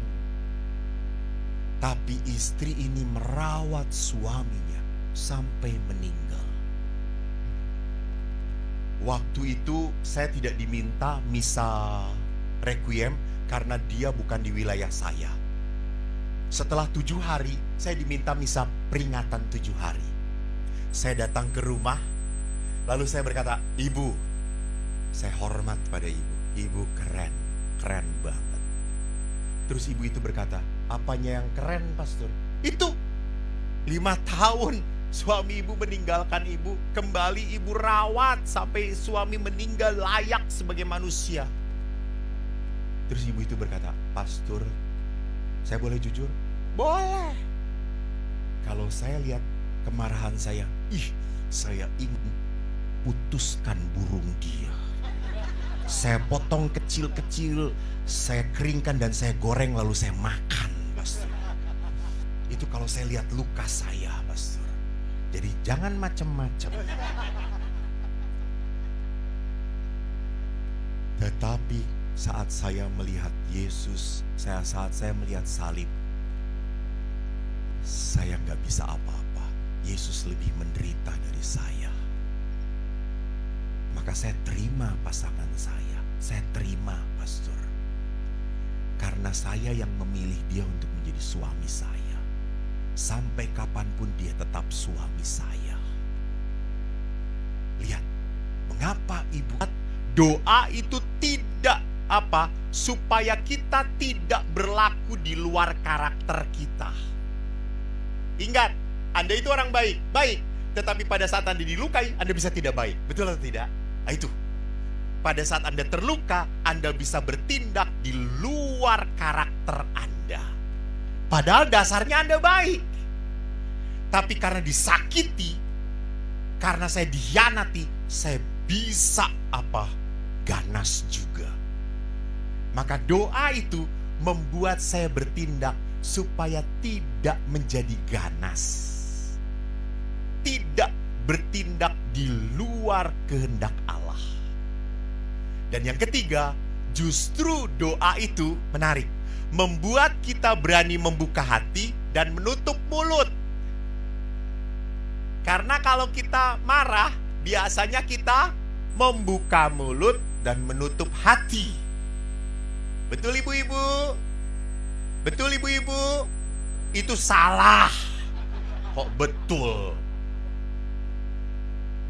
E: Tapi istri ini merawat suaminya sampai meninggal. Waktu itu saya tidak diminta misa requiem karena dia bukan di wilayah saya. Setelah 7 hari, saya diminta misa peringatan 7 hari. Saya datang ke rumah, lalu saya berkata, Ibu, saya hormat pada Ibu. Ibu keren banget. Terus ibu itu berkata, apanya yang keren, pastor? Itu 5 tahun suami ibu meninggalkan ibu, kembali ibu rawat sampai suami meninggal layak sebagai manusia. Terus ibu itu berkata, pastor, saya boleh jujur? Boleh. Kalau saya lihat kemarahan saya, saya ingin putuskan burung dia. Saya potong kecil-kecil, saya keringkan dan saya goreng lalu saya makan, pastor. Itu kalau saya lihat luka saya, pastor. Jadi jangan macam-macam. Tetapi saat saya melihat Yesus, saat saya melihat salib, saya nggak bisa apa-apa. Yesus lebih menderita dari saya. Maka saya terima pasangan saya terima, pastor. Karena saya yang memilih dia untuk menjadi suami saya. Sampai kapanpun dia tetap suami saya. Lihat, mengapa ibu? Doa itu tidak supaya kita tidak berlaku di luar karakter kita. Ingat, Anda itu orang baik. Tetapi pada saat Anda dilukai, Anda bisa tidak baik. Betul atau tidak? Nah, itu. Pada saat Anda terluka, Anda bisa bertindak di luar karakter Anda. Padahal dasarnya Anda baik. Tapi karena disakiti, karena saya dikhianati, saya bisa ganas juga. Maka doa itu membuat saya bertindak supaya tidak menjadi ganas. Tidak bertindak di luar kehendak Allah. Dan yang ketiga, justru doa itu menarik, membuat kita berani membuka hati dan menutup mulut. Karena kalau kita marah, biasanya kita membuka mulut dan menutup hati. Betul ibu-ibu? Betul ibu-ibu? Itu salah. Kok betul?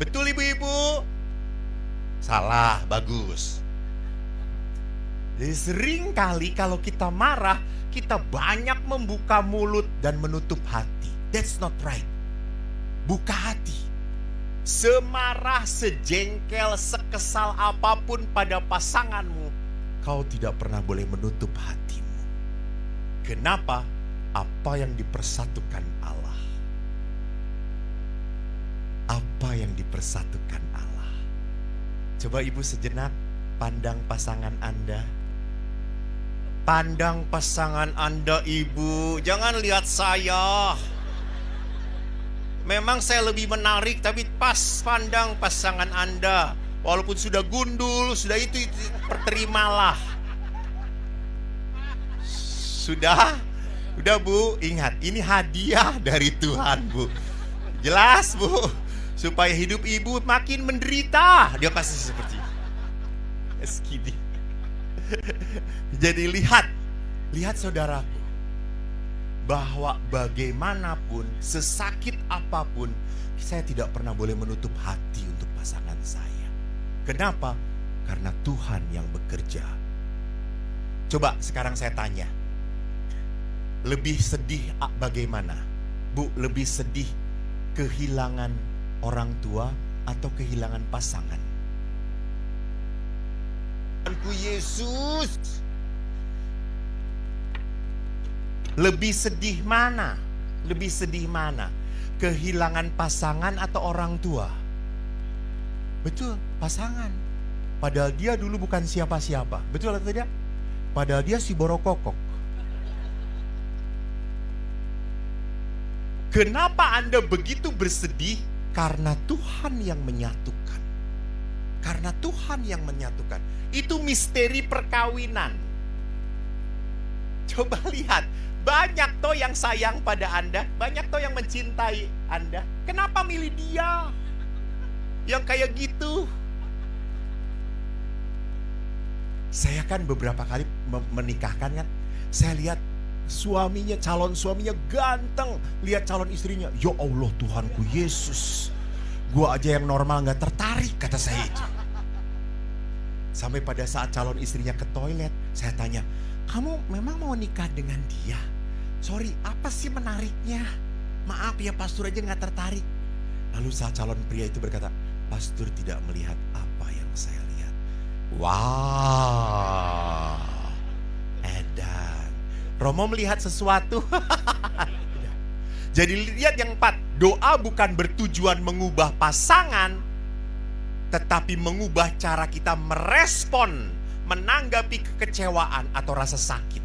E: Betul ibu-ibu? Salah, bagus. Jadi sering kali kalau kita marah, kita banyak membuka mulut dan menutup hati. That's not right. Buka hati. Semarah, sejengkel, sekesal apapun pada pasanganmu, kau tidak pernah boleh menutup hatimu. Kenapa? Apa yang dipersatukan Allah. Apa yang dipersatukan Allah. Coba ibu sejenak pandang pasangan Anda. Pandang pasangan Anda ibu. Jangan lihat saya. Memang saya lebih menarik, tapi pas pandang pasangan Anda. Walaupun sudah gundul, sudah itu perterimalah. Sudah Bu, ingat ini hadiah dari Tuhan Bu. Jelas Bu, supaya hidup ibu makin menderita. Dia pasti seperti ini. Jadi lihat saudaraku, bahwa bagaimanapun, sesakit apapun, saya tidak pernah boleh menutup hati untuk pasangan saya. Kenapa? Karena Tuhan yang bekerja. Coba sekarang saya tanya, lebih sedih bagaimana? Bu, lebih sedih kehilangan orang tua atau kehilangan pasangan? Tuhanku Yesus, lebih sedih mana? Lebih sedih mana? Kehilangan pasangan atau orang tua? Betul, pasangan. Padahal dia dulu bukan siapa-siapa. Betul atau tidak? Padahal dia si borokokok. Kenapa Anda begitu bersedih? Karena Tuhan yang menyatukan. Karena Tuhan yang menyatukan. Itu misteri perkawinan. Coba lihat. Banyak toh yang sayang pada Anda, banyak toh yang mencintai Anda. Kenapa milih dia yang kayak gitu? Saya kan beberapa kali menikahkan kan, saya lihat suaminya, calon suaminya ganteng, lihat calon istrinya, ya Allah Tuhanku Yesus, gua aja yang normal gak tertarik, kata saya itu. Sampai pada saat calon istrinya ke toilet, saya tanya, kamu memang mau nikah dengan dia? Sorry, apa sih menariknya? Maaf ya, pastor aja gak tertarik. Lalu saat calon pria itu berkata, pastor tidak melihat apa yang saya lihat. Wow, edan. Romo melihat sesuatu. Jadi lihat yang 4, doa bukan bertujuan mengubah pasangan, tetapi mengubah cara kita merespon, menanggapi kekecewaan atau rasa sakit.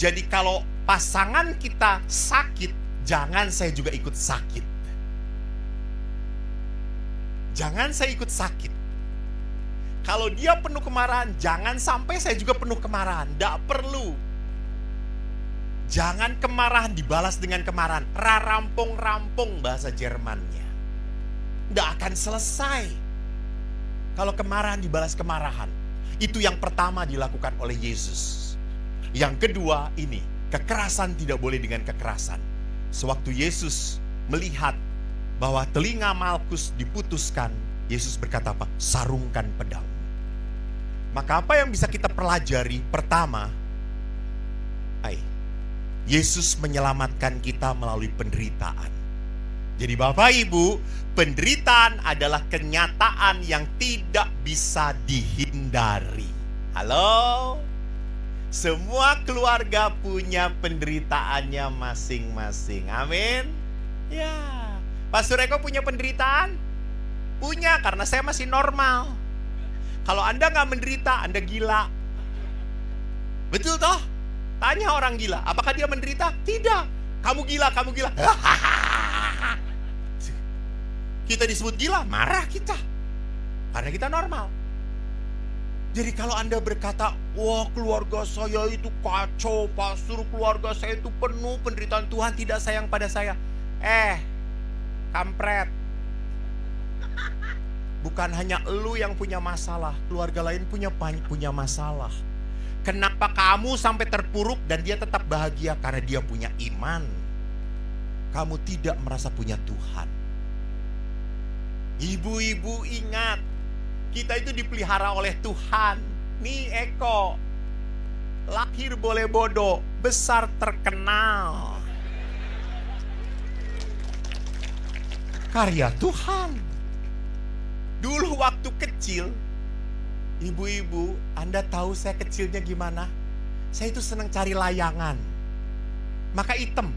E: Jadi kalau pasangan kita sakit, jangan saya juga ikut sakit. Jangan saya ikut sakit. Kalau dia penuh kemarahan, jangan sampai saya juga penuh kemarahan. Tidak perlu. Jangan kemarahan dibalas dengan kemarahan. Rarampung-rampung bahasa Jermannya. Tidak akan selesai kalau kemarahan dibalas kemarahan. Itu yang pertama dilakukan oleh Yesus. Yang kedua ini, kekerasan tidak boleh dengan kekerasan. Sewaktu Yesus melihat bahwa telinga Malkus diputuskan, Yesus berkata apa? Sarungkan pedang. Maka apa yang bisa kita pelajari? Pertama, Yesus menyelamatkan kita melalui penderitaan. Jadi Bapak Ibu, penderitaan adalah kenyataan yang tidak bisa dihindari. Halo? Semua keluarga punya penderitaannya masing-masing. Amin. Ya. Pastor Eko punya penderitaan? Punya, karena saya masih normal. Kalau Anda nggak menderita, Anda gila. Betul toh? Tanya orang gila, apakah dia menderita? Tidak. Kamu gila, kamu gila. Kita disebut gila, marah kita. Karena kita normal. Jadi kalau Anda berkata, wah keluarga saya itu kacau, pastor, keluarga saya itu penuh penderitaan, Tuhan tidak sayang pada saya. Kampret. Bukan hanya elu yang punya masalah, keluarga lain punya masalah. Kenapa kamu sampai terpuruk dan dia tetap bahagia? Karena dia punya iman. Kamu tidak merasa punya Tuhan. Ibu-ibu ingat, kita itu dipelihara oleh Tuhan. Nih Eko, lahir boleh bodoh, besar terkenal. Karya Tuhan. Dulu waktu kecil, ibu-ibu, Anda tahu saya kecilnya gimana? Saya itu senang cari layangan. Maka hitam.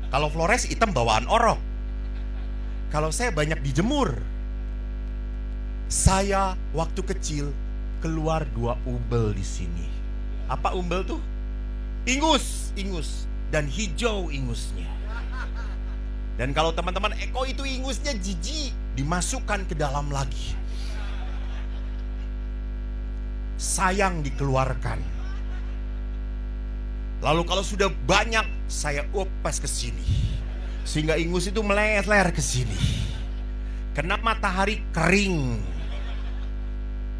E: Kalau Flores hitam bawaan orok. Kalau saya banyak dijemur. Saya waktu kecil keluar 2 umbel di sini. Apa umbel tuh? Ingus dan hijau ingusnya. Dan kalau teman-teman Eko itu ingusnya jijik, dimasukkan ke dalam lagi. Sayang dikeluarkan. Lalu kalau sudah banyak, saya opes ke sini. Sehingga ingus itu meleler ke sini. Kena matahari kering.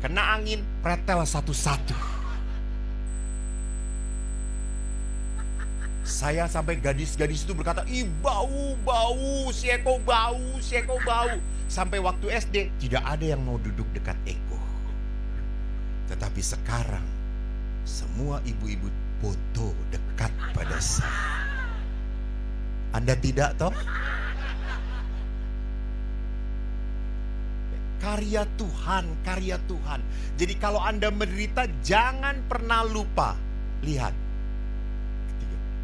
E: Kena angin pretel satu-satu. Saya sampai gadis-gadis itu berkata, ih bau, si Eko bau. Sampai waktu SD tidak ada yang mau duduk dekat Eko. Tetapi sekarang semua ibu-ibu foto dekat pada saya. Anda tidak toh? Karya Tuhan. Jadi kalau Anda menderita, jangan pernah lupa. Lihat.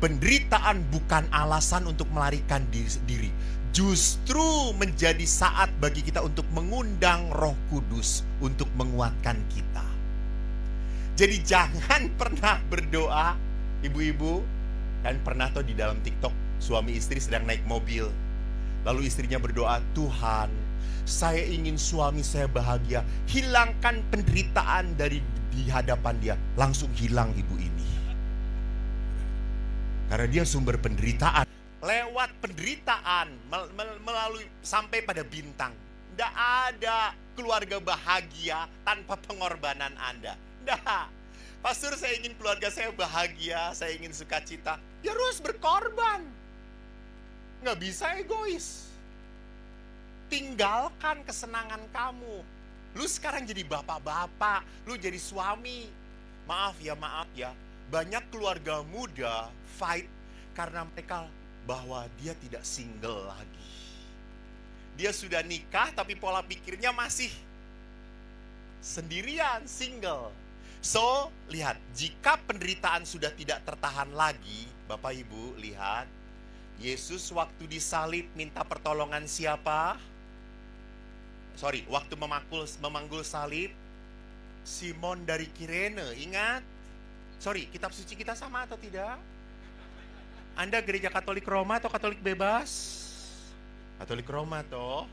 E: Penderitaan bukan alasan untuk melarikan diri. Justru menjadi saat bagi kita untuk mengundang Roh Kudus untuk menguatkan kita. Jadi jangan pernah berdoa, ibu-ibu, kan pernah tuh di dalam TikTok suami istri sedang naik mobil. Lalu istrinya berdoa, Tuhan, saya ingin suami saya bahagia. Hilangkan penderitaan di hadapan dia. Langsung hilang ibu ini. Karena dia sumber penderitaan. Lewat penderitaan, melalui sampai pada bintang. Tidak ada keluarga bahagia tanpa pengorbanan Anda. Tidak. Pastor, saya ingin keluarga saya bahagia, saya ingin sukacita. Ya harus berkorban. Nggak bisa egois. Tinggalkan kesenangan kamu. Lu sekarang jadi bapak-bapak, lu jadi suami. Maaf ya. Banyak keluarga muda fight karena mereka bahwa dia tidak single lagi. Dia sudah nikah tapi pola pikirnya masih sendirian, single. So, lihat, jika penderitaan sudah tidak tertahan lagi, Bapak Ibu, lihat, Yesus waktu disalib minta pertolongan siapa? Waktu memanggul salib, Simon dari Kirene, ingat? Kitab suci kita sama atau tidak? Anda gereja Katolik Roma atau Katolik bebas? Katolik Roma toh.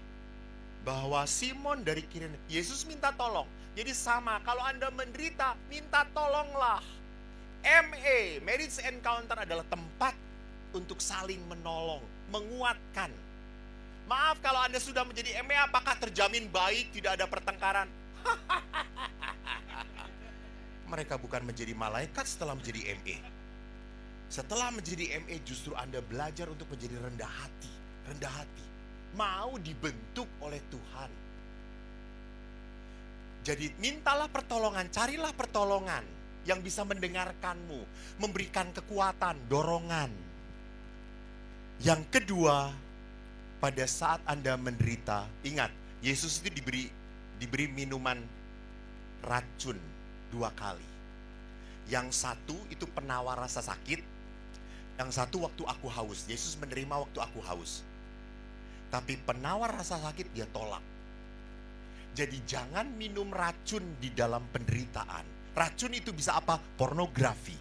E: Bahwa Simon dari Kirene, Yesus minta tolong. Jadi sama, kalau Anda menderita, minta tolonglah. ME, Marriage Encounter adalah tempat untuk saling menolong, menguatkan. Maaf kalau Anda sudah menjadi ME, apakah terjamin baik, tidak ada pertengkaran? Mereka bukan menjadi malaikat setelah menjadi ME. Setelah menjadi ME justru Anda belajar untuk menjadi rendah hati. Mau dibentuk oleh Tuhan. Jadi mintalah pertolongan, carilah pertolongan yang bisa mendengarkanmu, memberikan kekuatan, dorongan. Yang kedua, pada saat Anda menderita, ingat, Yesus itu diberi minuman racun 2 kali. Yang satu itu penawar rasa sakit, yang satu waktu aku haus. Yesus menerima waktu aku haus. Tapi penawar rasa sakit dia tolak. Jadi jangan minum racun di dalam penderitaan. Racun itu bisa apa? Pornografi,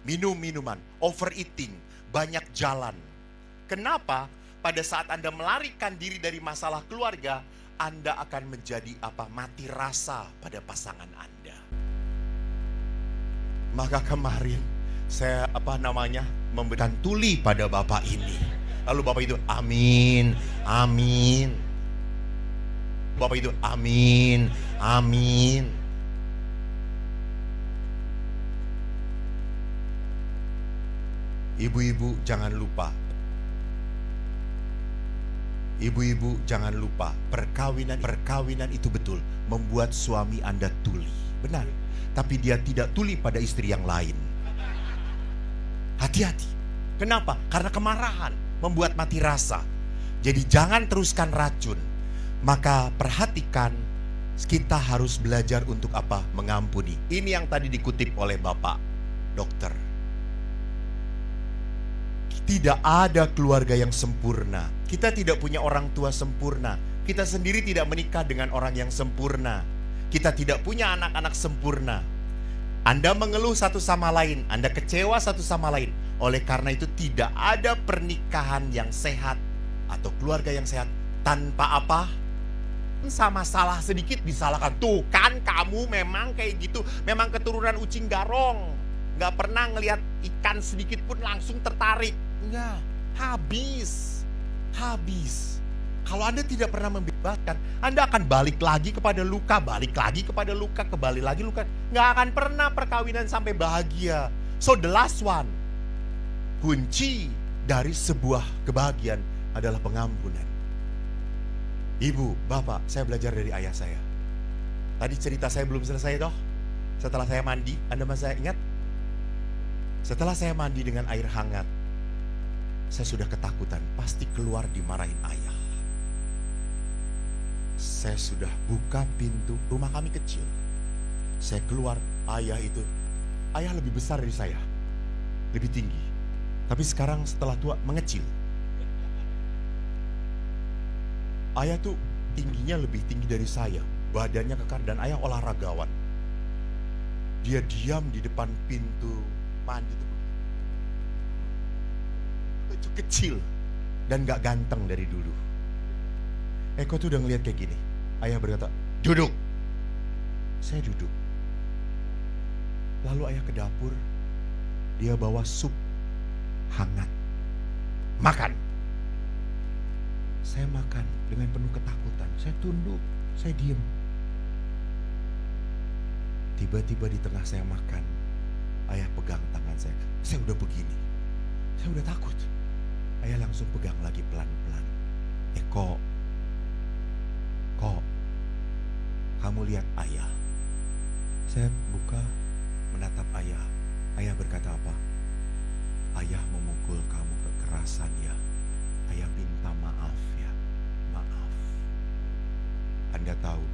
E: minum minuman, overeating, banyak jalan. Kenapa? Pada saat Anda melarikan diri dari masalah keluarga, Anda akan menjadi apa? Mati rasa pada pasangan Anda. Maka kemarin saya memberikan tuli pada Bapak ini. Lalu Bapak itu amin, amin. Bapak itu amin, amin. Ibu-ibu jangan lupa. Ibu-ibu jangan lupa, perkawinan itu betul membuat suami Anda tuli. Benar. Tapi dia tidak tuli pada istri yang lain. Hati-hati. Kenapa? Karena kemarahan membuat mati rasa. Jadi jangan teruskan racun. Maka perhatikan, kita harus belajar untuk apa? Mengampuni. Ini yang tadi dikutip oleh Bapak dokter. Tidak ada keluarga yang sempurna. Kita tidak punya orang tua sempurna. Kita sendiri tidak menikah dengan orang yang sempurna. Kita tidak punya anak-anak sempurna. Anda mengeluh satu sama lain, Anda kecewa satu sama lain. Oleh karena itu tidak ada pernikahan yang sehat atau keluarga yang sehat tanpa apa? Sama salah sedikit disalahkan. Tuh kan kamu memang kayak gitu, memang keturunan ucing garong. Gak pernah ngelihat ikan sedikit pun langsung tertarik. Enggak, habis. Kalau Anda tidak pernah membebaskan, Anda akan balik lagi kepada luka, kembali lagi luka. Nggak akan pernah perkawinan sampai bahagia. So the last one, kunci dari sebuah kebahagiaan adalah pengampunan. Ibu, bapak, saya belajar dari ayah saya. Tadi cerita saya belum selesai toh. Setelah saya mandi, Anda masih ingat? Setelah saya mandi dengan air hangat, saya sudah ketakutan, pasti keluar dimarahin ayah. Saya sudah buka pintu, rumah kami kecil. Saya keluar, ayah lebih besar dari saya, lebih tinggi. Tapi sekarang setelah tua mengecil. Ayah tuh tingginya lebih tinggi dari saya, badannya kekar, dan ayah olahragawan. Dia diam di depan pintu mandi tuh. Itu kecil dan gak ganteng dari dulu. Eko tuh udah ngeliat kayak gini. Ayah berkata, duduk. Saya duduk. Lalu ayah ke dapur. Dia bawa sup hangat. Makan. Saya makan dengan penuh ketakutan. Saya tunduk, saya diem. Tiba-tiba di tengah saya makan, ayah pegang tangan saya. Saya udah begini. Saya udah takut. Ayah langsung pegang lagi pelan-pelan. Kok kamu lihat ayah? Saya buka, menatap ayah. Ayah berkata apa? Ayah memukul kamu kekerasan ya. Ayah minta maaf ya. Maaf. Anda tahu,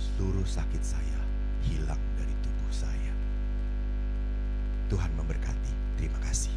E: seluruh sakit saya hilang dari tubuh saya. Tuhan memberkati. Terima kasih.